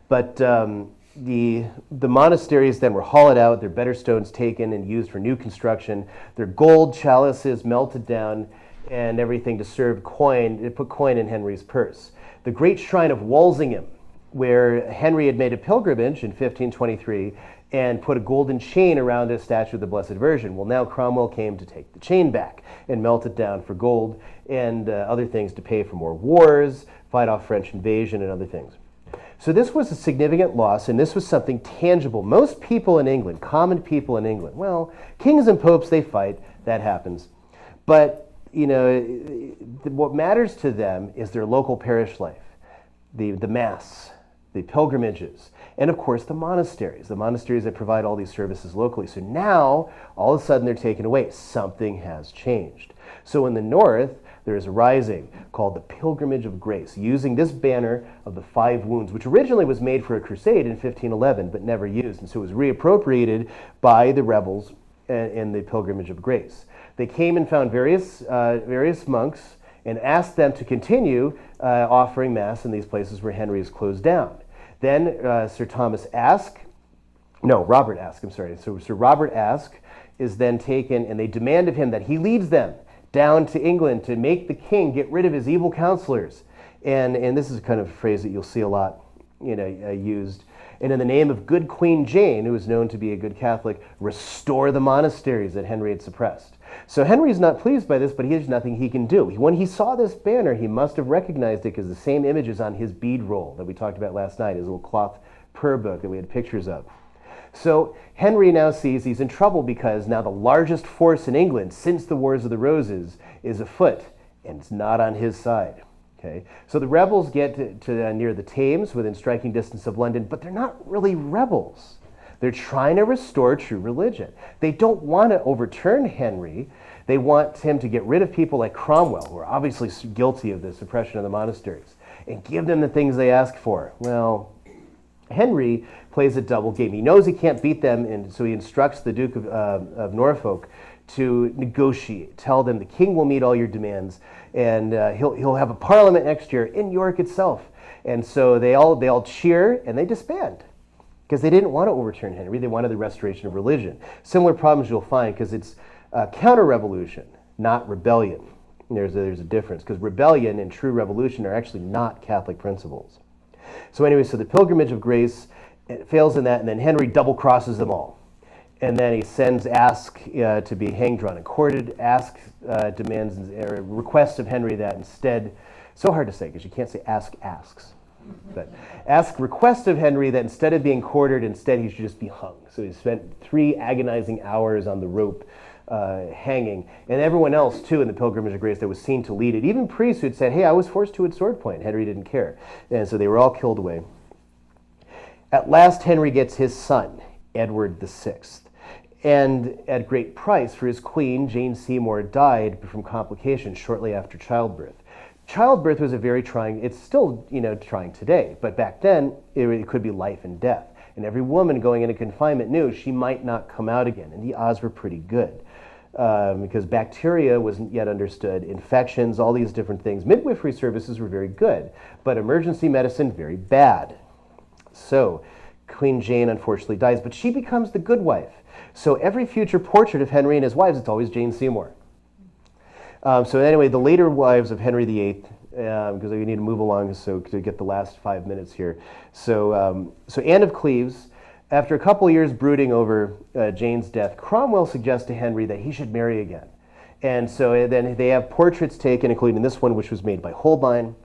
But the monasteries then were hollowed out, their better stones taken and used for new construction, their gold chalices melted down, and everything to serve coin. It put coin in Henry's purse. The great shrine of Walsingham, where Henry had made a pilgrimage in 1523 and put a golden chain around a statue of the Blessed Virgin. Well, now Cromwell came to take the chain back and melt it down for gold and other things to pay for more wars, fight off French invasion and other things. So this was a significant loss, and this was something tangible. Most people in England, common people in England, well, kings and popes, they fight, that happens. But, what matters to them is their local parish life, the Mass, the pilgrimages, and of course the monasteries that provide all these services locally. So now, all of a sudden, they're taken away. Something has changed. So in the north, there is a rising called the Pilgrimage of Grace, using this banner of the 5 wounds, which originally was made for a crusade in 1511, but never used, and so it was reappropriated by the rebels in the Pilgrimage of Grace. They came and found various monks and asked them to continue offering Mass in these places where Henry is closed down. Then Robert Aske, I'm sorry. So Sir Robert Aske is then taken, and they demand of him that he leads them down to England to make the king get rid of his evil counselors. And this is a kind of phrase that you'll see a lot used. and in the name of good Queen Jane, who was known to be a good Catholic, restore the monasteries that Henry had suppressed. So Henry's not pleased by this, but there's nothing he can do. When he saw this banner, he must have recognized it because the same image is on his bead roll that we talked about last night, his little cloth prayer book that we had pictures of. So Henry now sees he's in trouble because now the largest force in England since the Wars of the Roses is afoot, and it's not on his side. Okay, so the rebels get to near the Thames, within striking distance of London, but they're not really rebels. They're trying to restore true religion. They don't want to overturn Henry. They want him to get rid of people like Cromwell, who are obviously guilty of the suppression of the monasteries, and give them the things they ask for. Well, Henry plays a double game. He knows he can't beat them, and so he instructs the Duke of Norfolk to negotiate. Tell them the king will meet all your demands, and he'll have a parliament next year in York itself. And so they all cheer and they disband because they didn't want to overturn Henry. They wanted the restoration of religion. Similar problems you'll find because it's counter-revolution, not rebellion. There's a difference because rebellion and true revolution are actually not Catholic principles. So anyway, so the Pilgrimage of Grace fails in that, and then Henry double crosses them all. And then he sends Aske to be hanged, drawn, and quartered. Aske demands requests of Henry that instead, so hard to say because you can't say asks. But Aske requests of Henry that instead of being quartered, instead he should just be hung. So he spent 3 agonizing hours on the rope hanging. And everyone else, too, in the Pilgrimage of Grace that was seen to lead it, even priests who had said, hey, I was forced to at sword point. Henry didn't care. And so they were all killed away. At last, Henry gets his son, Edward VI. And at great price, for his queen, Jane Seymour, died from complications shortly after childbirth. Childbirth was a very trying, it's still, trying today, but back then, it could be life and death. And every woman going into confinement knew she might not come out again, and the odds were pretty good. Because bacteria wasn't yet understood, infections, all these different things. Midwifery services were very good, but emergency medicine, very bad. So, Queen Jane unfortunately dies, but she becomes the good wife. So every future portrait of Henry and his wives, it's always Jane Seymour. So anyway, the later wives of Henry VIII, because we need to move along so to get the last 5 minutes here. So, so Anne of Cleves, after a couple of years brooding over Jane's death, Cromwell suggests to Henry that he should marry again. And so then they have portraits taken, including this one, which was made by Holbein.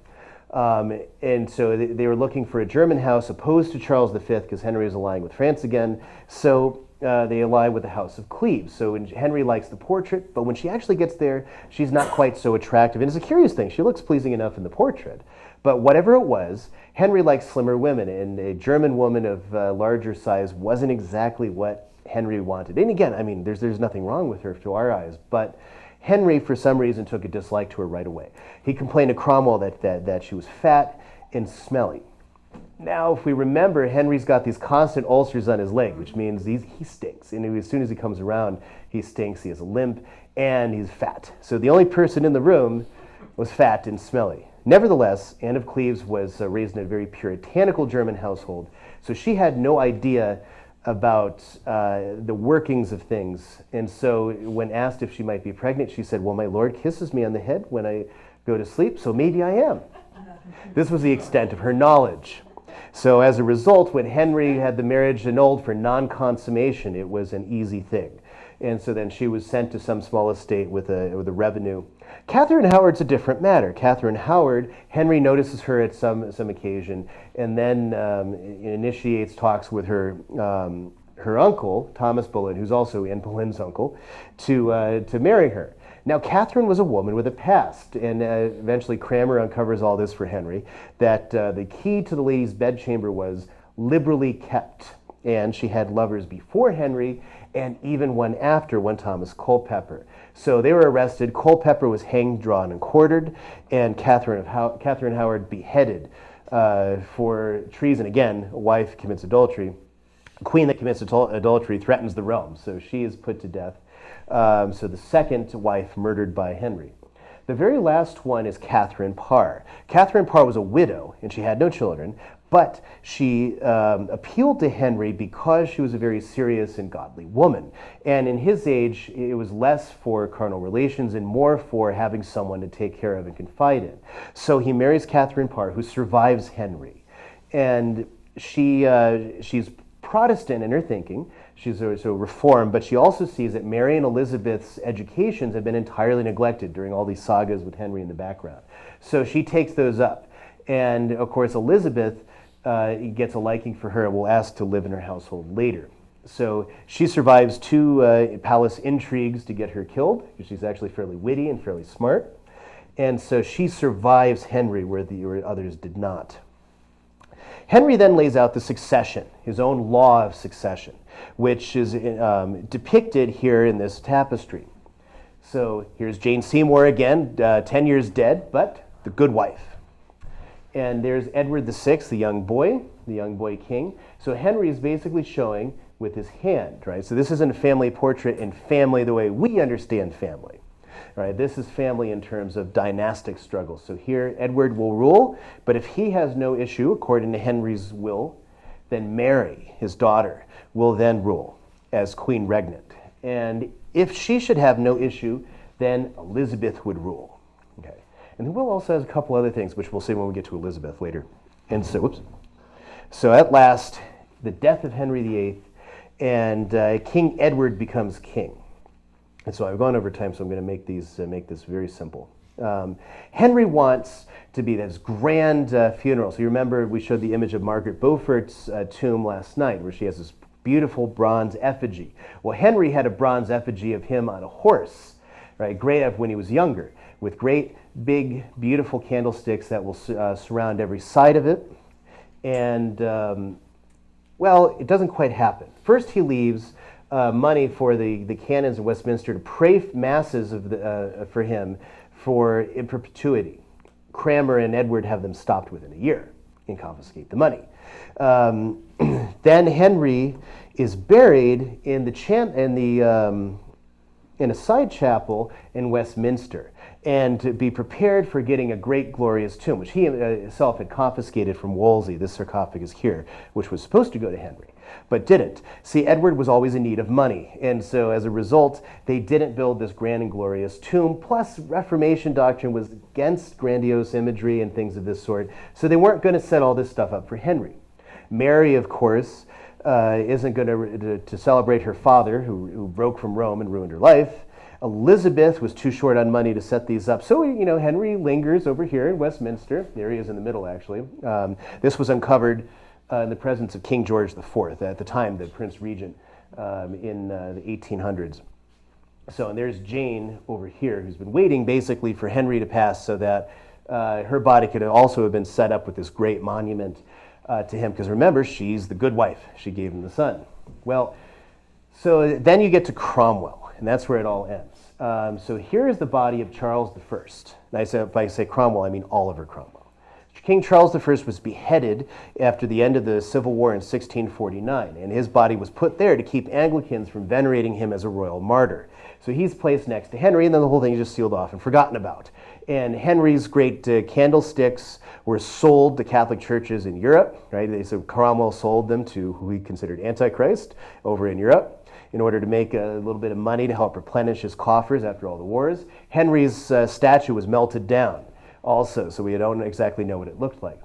And so they were looking for a German house opposed to Charles V because Henry was allying with France again. So they ally with the House of Cleves. So Henry likes the portrait, but when she actually gets there, she's not quite so attractive. And it's a curious thing. She looks pleasing enough in the portrait. But whatever it was, Henry likes slimmer women, and a German woman of larger size wasn't exactly what Henry wanted. And again, I mean, there's nothing wrong with her to our eyes, but Henry, for some reason, took a dislike to her right away. He complained to Cromwell that she was fat and smelly. Now, if we remember, Henry's got these constant ulcers on his leg, which means he stinks. And as soon as he comes around, he stinks, he has a limp, and he's fat. So the only person in the room was fat and smelly. Nevertheless, Anne of Cleves was raised in a very puritanical German household, so she had no idea about the workings of things. And so when asked if she might be pregnant, she said, well, my Lord kisses me on the head when I go to sleep, so maybe I am. This was the extent of her knowledge. So as a result, when Henry had the marriage annulled for non-consummation, it was an easy thing. And so then she was sent to some small estate with a revenue. Catherine Howard's a different matter. Catherine Howard, Henry notices her at some occasion, and then initiates talks with her uncle, Thomas Boleyn, who's also Anne Boleyn's uncle, to marry her. Now, Catherine was a woman with a past, and eventually Cranmer uncovers all this for Henry, that the key to the lady's bedchamber was liberally kept, and she had lovers before Henry, and even one after, one Thomas Culpeper. So they were arrested. Culpeper was hanged, drawn, and quartered, and Catherine Howard beheaded for treason. Again, a wife commits adultery. A queen that commits adultery threatens the realm, so she is put to death. So the second wife murdered by Henry. The very last one is Catherine Parr. Catherine Parr was a widow, and she had no children, but she appealed to Henry because she was a very serious and godly woman. And in his age, it was less for carnal relations and more for having someone to take care of and confide in. So he marries Catherine Parr, who survives Henry. And she's Protestant in her thinking. She's so Reformed, but she also sees that Mary and Elizabeth's educations have been entirely neglected during all these sagas with Henry in the background. So she takes those up. And of course, Elizabeth gets a liking for her and will ask to live in her household later. So she survives two palace intrigues to get her killed, because she's actually fairly witty and fairly smart. And so she survives Henry where the others did not. Henry then lays out the succession, his own law of succession, which is depicted here in this tapestry. So here's Jane Seymour again, 10 years dead, but the good wife. And there's Edward VI, the young boy king. So Henry is basically showing with his hand, right? So this isn't a family portrait in family the way we understand family. Right, this is family in terms of dynastic struggles. So here, Edward will rule, but if he has no issue, according to Henry's will, then Mary, his daughter, will then rule as queen regnant. And if she should have no issue, then Elizabeth would rule. Okay, and the will also has a couple other things, which we'll see when we get to Elizabeth later. And so, so at last, the death of Henry VIII, and King Edward becomes king. And so I've gone over time, so I'm going to make this very simple. Henry wants to be this grand funeral. So you remember we showed the image of Margaret Beaufort's tomb last night, where she has this beautiful bronze effigy. Well, Henry had a bronze effigy of him on a horse, right? Great of when he was younger, with great, big, beautiful candlesticks that will surround every side of it. And well, it doesn't quite happen. First, he leaves money for the canons of Westminster to pray masses for him in perpetuity. Cranmer and Edward have them stopped within a year and confiscate the money. Then Henry is buried in a side chapel in Westminster, and to be prepared for getting a great glorious tomb, which he himself had confiscated from Wolsey, this sarcophagus here, which was supposed to go to Henry, but didn't. See, Edward was always in need of money, and so as a result, they didn't build this grand and glorious tomb, plus Reformation doctrine was against grandiose imagery and things of this sort, so they weren't going to set all this stuff up for Henry. Mary, of course, isn't going to celebrate her father, who broke from Rome and ruined her life. Elizabeth was too short on money to set these up. So, Henry lingers over here in Westminster. There he is in the middle, actually. This was uncovered in the presence of King George IV, at the time, the Prince Regent, in the 1800s. So, and there's Jane over here, who's been waiting basically for Henry to pass so that her body could also have been set up with this great monument to him. Because remember, she's the good wife. She gave him the son. Well, so then you get to Cromwell. And that's where it all ends. So here is the body of Charles I. And if I say Cromwell, I mean Oliver Cromwell. King Charles I was beheaded after the end of the Civil War in 1649, and his body was put there to keep Anglicans from venerating him as a royal martyr. So he's placed next to Henry, and then the whole thing is just sealed off and forgotten about. And Henry's great candlesticks were sold to Catholic churches in Europe, right? So Cromwell sold them to who he considered Antichrist over in Europe, in order to make a little bit of money to help replenish his coffers after all the wars. Henry's statue was melted down also, so we don't exactly know what it looked like.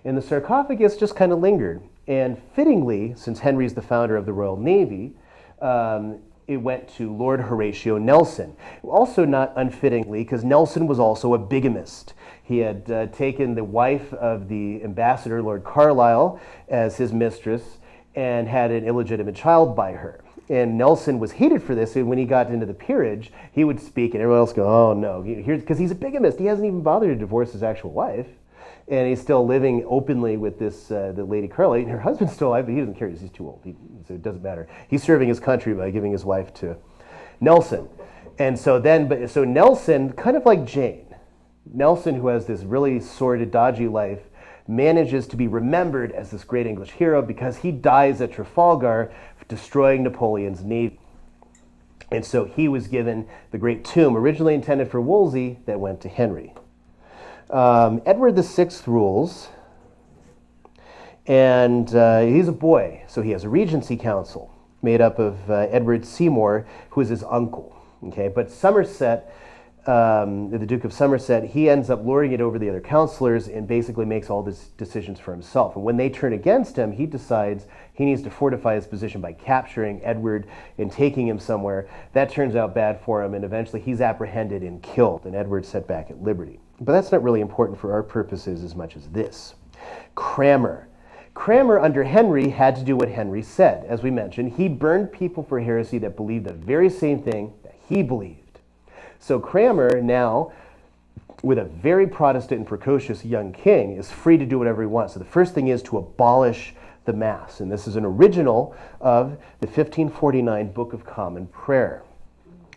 And the sarcophagus just kind of lingered. And fittingly, since Henry's the founder of the Royal Navy, it went to Lord Horatio Nelson. Also not unfittingly, because Nelson was also a bigamist. He had taken the wife of the ambassador, Lord Carlisle, as his mistress, and had an illegitimate child by her. And Nelson was hated for this, and when he got into the peerage, he would speak, and everyone else go, oh no, because he's a bigamist. He hasn't even bothered to divorce his actual wife, and he's still living openly with this the Lady Carlisle. And her husband's still alive, but he doesn't care because he's too old, so it doesn't matter. He's serving his country by giving his wife to Nelson. And so so Nelson, kind of like Jane, Nelson, who has this really sordid, dodgy life, manages to be remembered as this great English hero because he dies at Trafalgar destroying Napoleon's navy. And so he was given the great tomb, originally intended for Wolsey, that went to Henry. Edward VI rules, and he's a boy, so he has a regency council made up of Edward Seymour, who is his uncle. Okay, but Somerset the Duke of Somerset, he ends up lording it over the other councillors and basically makes all these decisions for himself. And when they turn against him, he decides he needs to fortify his position by capturing Edward and taking him somewhere. That turns out bad for him, and eventually he's apprehended and killed, and Edward's set back at liberty. But that's not really important for our purposes as much as this. Cranmer. Cranmer, under Henry, had to do what Henry said. As we mentioned, he burned people for heresy that believed the very same thing that he believed. So Cranmer now, with a very Protestant and precocious young king, is free to do whatever he wants. So the first thing is to abolish the Mass. And this is an original of the 1549 Book of Common Prayer,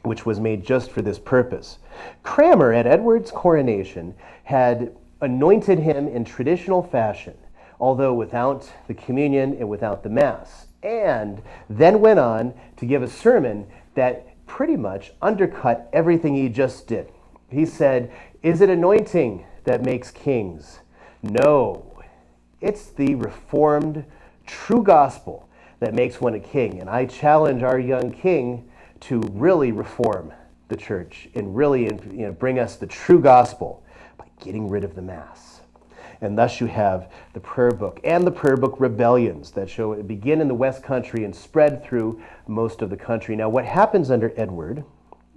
which was made just for this purpose. Cranmer, at Edward's coronation, had anointed him in traditional fashion, although without the communion and without the Mass, and then went on to give a sermon that pretty much undercut everything he just did. He said, "Is it anointing that makes kings? No, it's the Reformed true gospel that makes one a king." And I challenge our young king to really reform the church and really bring us the true gospel by getting rid of the Mass. And thus you have the prayer book and the prayer book rebellions that begin in the West Country and spread through most of the country. Now, what happens under Edward,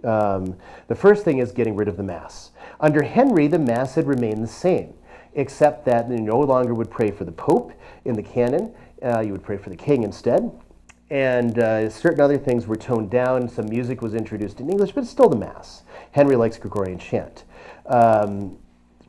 the first thing is getting rid of the Mass. Under Henry, the Mass had remained the same, except that you no longer would pray for the Pope in the canon. You would pray for the king instead. And certain other things were toned down. Some music was introduced in English, but it's still the Mass. Henry likes Gregorian chant.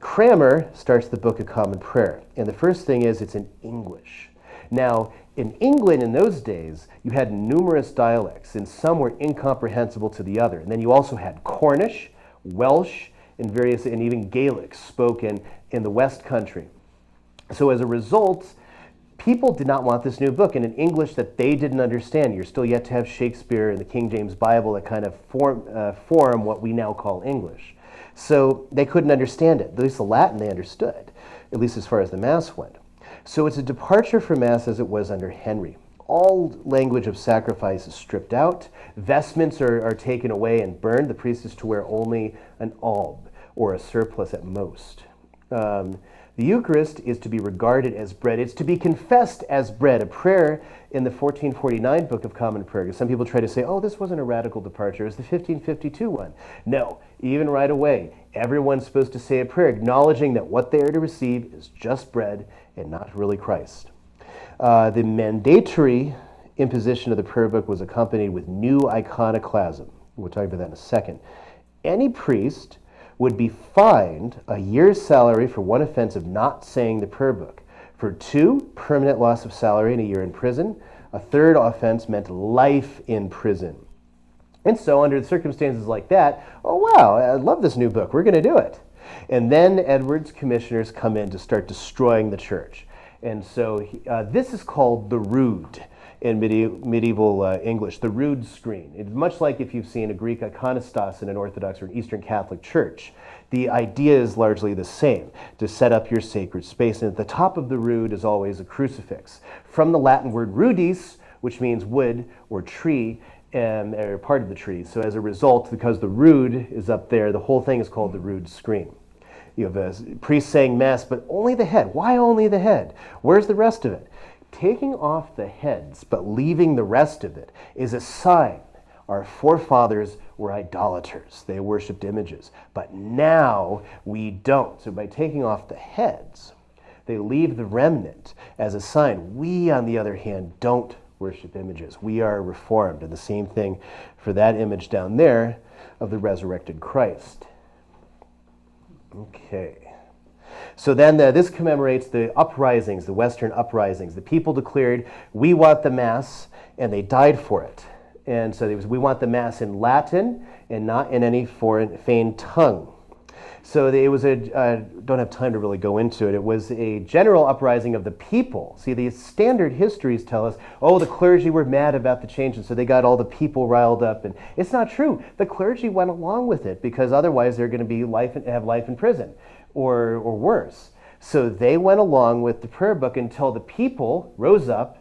Cranmer starts the Book of Common Prayer, and the first thing is it's in English. Now, in England in those days, you had numerous dialects, and some were incomprehensible to the other. And then you also had Cornish, Welsh, and even Gaelic spoken in the West Country. So as a result, people did not want this new book, and in English that they didn't understand. You're still yet to have Shakespeare and the King James Bible that kind of form what we now call English. So they couldn't understand it. At least the Latin they understood, at least as far as the Mass went. So it's a departure from Mass as it was under Henry. All language of sacrifice is stripped out. Vestments are taken away and burned. The priest is to wear only an alb, or a surplice at most. The Eucharist is to be regarded as bread. It's to be confessed as bread. A prayer in the 1449 Book of Common Prayer. Some people try to say, oh, this wasn't a radical departure. It was the 1552 one. No, even right away, everyone's supposed to say a prayer, acknowledging that what they are to receive is just bread and not really Christ. The mandatory imposition of the prayer book was accompanied with new iconoclasm. We'll talk about that in a second. Any priest would be fined a year's salary for one offense of not saying the prayer book. For two, permanent loss of salary and a year in prison. A third offense meant life in prison. And so under circumstances like that, oh wow, I love this new book, we're going to do it. And then Edward's commissioners come in to start destroying the church. And so this is called the Rood in medieval English, the Rood screen. It's much like if you've seen a Greek iconostas in an Orthodox or an Eastern Catholic church. The idea is largely the same, to set up your sacred space. And at the top of the Rood is always a crucifix. From the Latin word rudis, which means wood or tree, or part of the tree. So as a result, because the Rood is up there, the whole thing is called the Rood screen. You have a priest saying Mass, but only the head. Why only the head? Where's the rest of it? Taking off the heads but leaving the rest of it is a sign our forefathers were idolaters. They worshipped images. But now we don't. So by taking off the heads, they leave the remnant as a sign. We, on the other hand, don't worship images. We are reformed. And the same thing for that image down there of the resurrected Christ. Okay. So then this commemorates the uprisings, the Western uprisings. The people declared, we want the Mass, and they died for it. And so we want the Mass in Latin and not in any foreign feigned tongue. So it was don't have time to really go into it. It was a general uprising of the people. See, the standard histories tell us, oh, the clergy were mad about the change, and so they got all the people riled up. And it's not true. The clergy went along with it because otherwise they're going to be have life in prison or worse. So they went along with the prayer book until the people rose up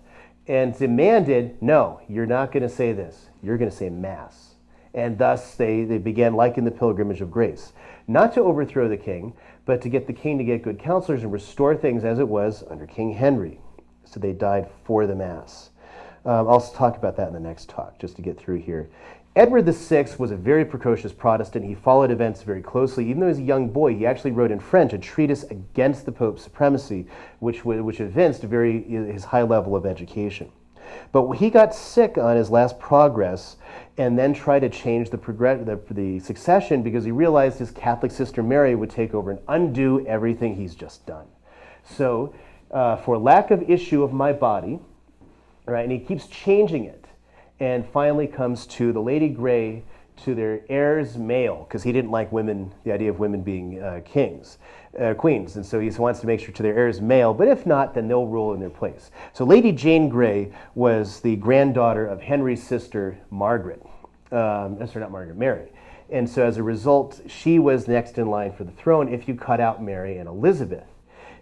and demanded, no, you're not going to say this. You're going to say Mass. And thus they began liking the pilgrimage of grace. Not to overthrow the king, but to get the king to get good counselors and restore things as it was under King Henry. So they died for the Mass. I'll talk about that in the next talk, just to get through here. Edward VI was a very precocious Protestant. He followed events very closely. Even though he was a young boy, he actually wrote in French a treatise against the Pope's supremacy, which evinced his high level of education. But he got sick on his last progress and then tried to change the succession because he realized his Catholic sister Mary would take over and undo everything he's just done. So, for lack of issue of my body, right, and he keeps changing it, and finally comes to the Lady Grey, to their heirs male, because he didn't like women, the idea of women being queens, and so he wants to make sure to their heirs male, but if not, then they'll rule in their place. So Lady Jane Grey was the granddaughter of Henry's sister Margaret, Mary. And so as a result, she was next in line for the throne if you cut out Mary and Elizabeth.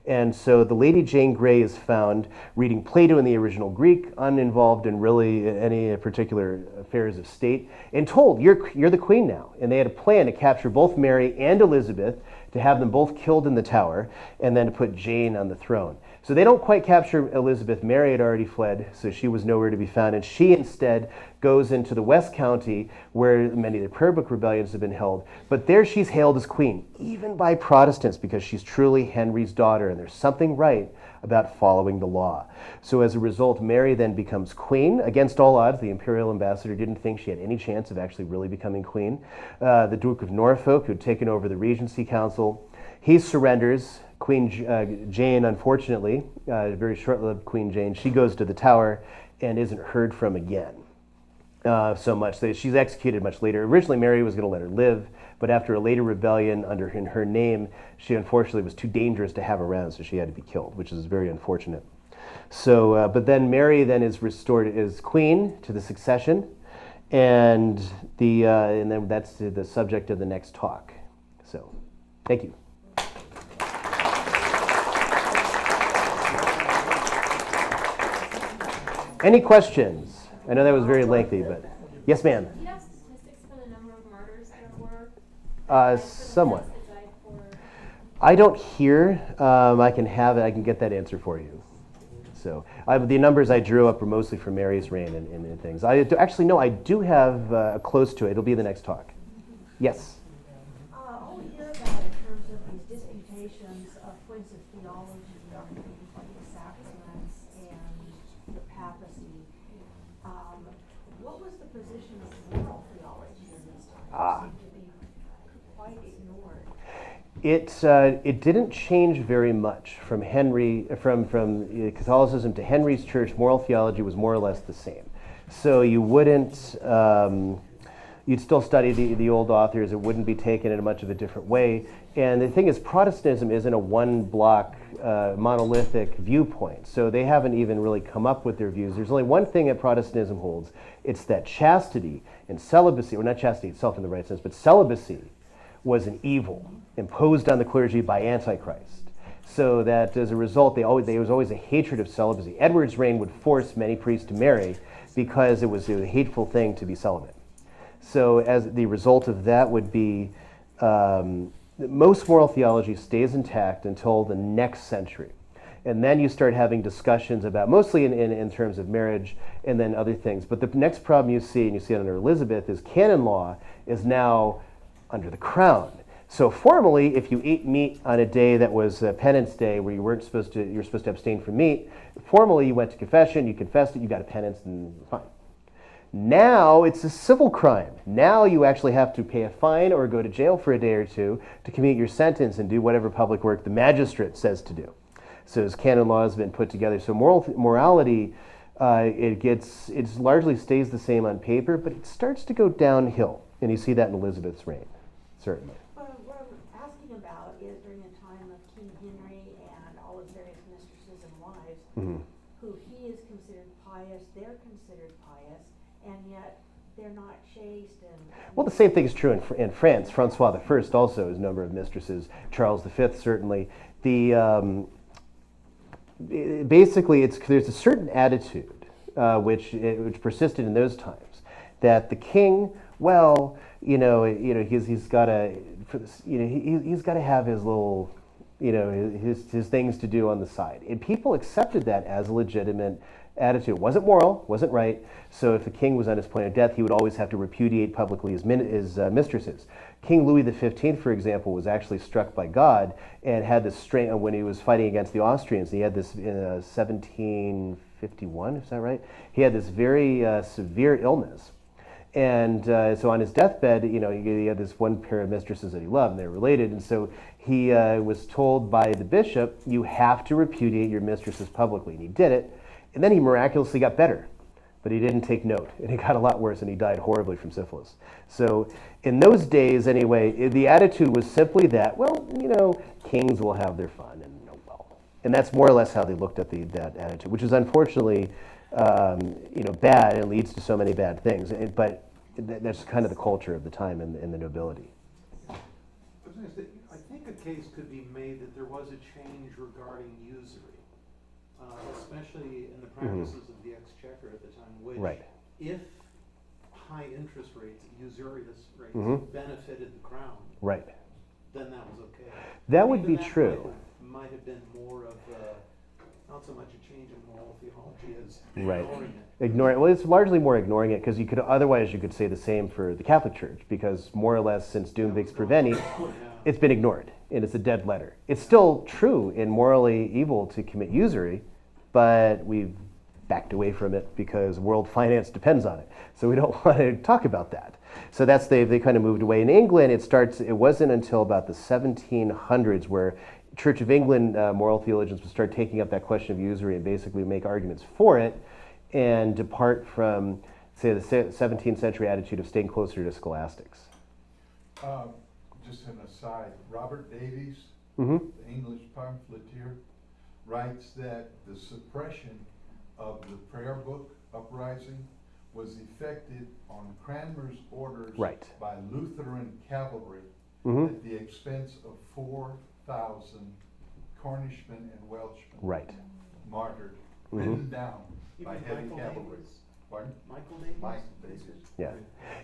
And so the Lady Jane Grey is found reading Plato in the original Greek, uninvolved in really any particular affairs of state, and told, you're the queen now. And they had a plan to capture both Mary and Elizabeth, to have them both killed in the Tower, and then to put Jane on the throne. So they don't quite capture Elizabeth. Mary had already fled, so she was nowhere to be found. And she instead goes into the West County, where many of the prayer book rebellions have been held. But there she's hailed as queen, even by Protestants, because she's truly Henry's daughter, and there's something right about following the law. So as a result, Mary then becomes queen. Against all odds, the imperial ambassador didn't think she had any chance of actually really becoming queen. The Duke of Norfolk, who had taken over the Regency Council, he surrenders. Queen Jane, unfortunately, very short-lived Queen Jane, she goes to the Tower and isn't heard from again so much. She's executed much later. Originally, Mary was going to let her live, but after a later rebellion in her name, she unfortunately was too dangerous to have around, so she had to be killed, which is very unfortunate. So, but then Mary then is restored as queen to the succession, and then that's the subject of the next talk. So, thank you. Any questions? I know that was very lengthy, but yes, ma'am. Do you have statistics for the number of murders there were? Somewhat. I don't hear. I can have it. I can get that answer for you. So the numbers I drew up were mostly for Mary's reign and things. Actually, no, I do have close to it. It'll be the next talk. Yes. All we hear about in terms of these disputations of points of theology on things like the sacraments and the papacy. What was the position of moral theology in this time? It seemed to be quite ignored. It didn't change very much from Catholicism to Henry's church. Moral theology was more or less the same. So you wouldn't, you'd still study the old authors. It wouldn't be taken in much of a different way. And the thing is, Protestantism isn't a one-block, monolithic viewpoint. So they haven't even really come up with their views. There's only one thing that Protestantism holds. It's that chastity and celibacy, or not chastity itself in the right sense, but celibacy was an evil imposed on the clergy by Antichrist. So that as a result, there was always a hatred of celibacy. Edward's reign would force many priests to marry because it was a hateful thing to be celibate. So as the result of that would be, most moral theology stays intact until the next century. And then you start having discussions about, mostly in terms of marriage and then other things. But the next problem you see, and you see it under Elizabeth, is canon law is now under the crown. So formally, if you ate meat on a day that was penance day, where you were supposed to abstain from meat, formally you went to confession, you confessed it, you got a penance, and fine. Now it's a civil crime. Now you actually have to pay a fine or go to jail for a day or two to commute your sentence and do whatever public work the magistrate says to do. So as canon law has been put together, so morality, it largely stays the same on paper, but it starts to go downhill, and you see that in Elizabeth's reign, certainly. What I'm asking about is during the time of King Henry and all his various mistresses and wives, who he is considered pious, they're considered pious, and yet they're not chaste. Well, the same thing is true in France. Francois I also has a number of mistresses. Charles V certainly. Basically, there's a certain attitude which persisted in those times, that the king well, he's got to, he's got to have his little, his things to do on the side. And people accepted that as a legitimate attitude. It wasn't moral, wasn't right. So if the king was on his point of death, he would always have to repudiate publicly his mistresses. King Louis XV, for example, was actually struck by God and had this strain when he was fighting against the Austrians. He had this in 1751, is that right? He had this very severe illness. And so on his deathbed, he had this one pair of mistresses that he loved, and they were related. And so he was told by the bishop, you have to repudiate your mistresses publicly. And he did it. And then he miraculously got better. But he didn't take note. And it got a lot worse, and he died horribly from syphilis. So in those days, anyway, the attitude was simply that, well, kings will have their fun. And that's more or less how they looked at that attitude, which is unfortunately bad and leads to so many bad things. But that's kind of the culture of the time and the nobility. I think a case could be made that there was a change regarding usury, especially in the practices of the exchequer at the time, which, if high interest rates, usurious rates, benefited the crown, then that was okay. That would be true. Might have been more of not so much a change in moral theology as ignoring it. Ignore it. Well, it's largely more ignoring it because you could say the same for the Catholic Church, because more or less since Dum Vix Preveni, it's been ignored and it's a dead letter. It's still true and morally evil to commit usury, but we've backed away from it because world finance depends on it. So we don't want to talk about that. So they kind of moved away. In England, it wasn't until about the 1700s where Church of England moral theologians would start taking up that question of usury and basically make arguments for it and depart from, say, the 17th century attitude of staying closer to scholastics. Just an aside, Robert Davies, Mm-hmm. the English pamphleteer, writes that the suppression of the prayer book uprising was effected on Cranmer's orders Right. by Lutheran cavalry Mm-hmm. at the expense of 4,000 Cornishmen and Welshmen Right. martyred, Mhm. ridden down by Even heavy Michael cavalry. Davies? Pardon? Michael Davies? Mike Davies. Yeah.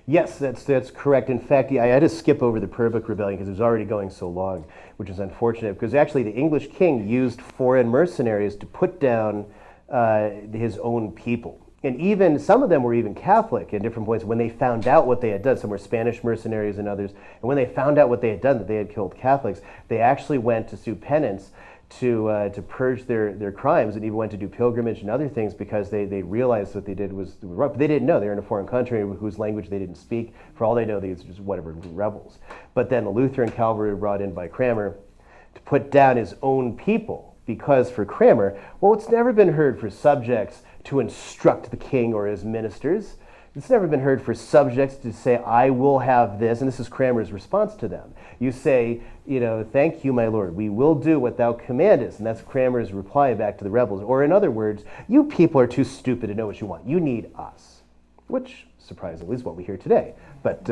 Yes, that's correct. In fact, I had to skip over the Prayer Book Rebellion because it was already going so long, which is unfortunate because actually the English king used foreign mercenaries to put down his own people. And even some of them were even Catholic at different points when they found out what they had done. Some were Spanish mercenaries and others. And when they found out what they had done, that they had killed Catholics, they actually went to sue penance to purge their crimes, and even went to do pilgrimage and other things because they realized what they did was wrong. But they didn't know. They were in a foreign country whose language they didn't speak. For all they know, they were just whatever rebels. But then the Lutheran cavalry were brought in by Cranmer to put down his own people, because for Cranmer, well, it's never been heard for subjects to instruct the king or his ministers. It's never been heard for subjects to say, I will have this, and this is Cranmer's response to them. You say, thank you, my lord, we will do what thou commandest, and that's Cranmer's reply back to the rebels. Or in other words, you people are too stupid to know what you want. You need us, which surprisingly is what we hear today. But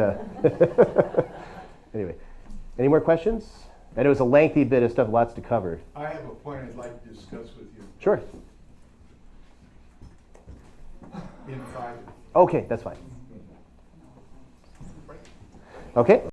anyway, any more questions? I know it's a lengthy bit of stuff, lots to cover. I have a point I'd like to discuss with you. Sure. In private. Okay, that's fine. Okay.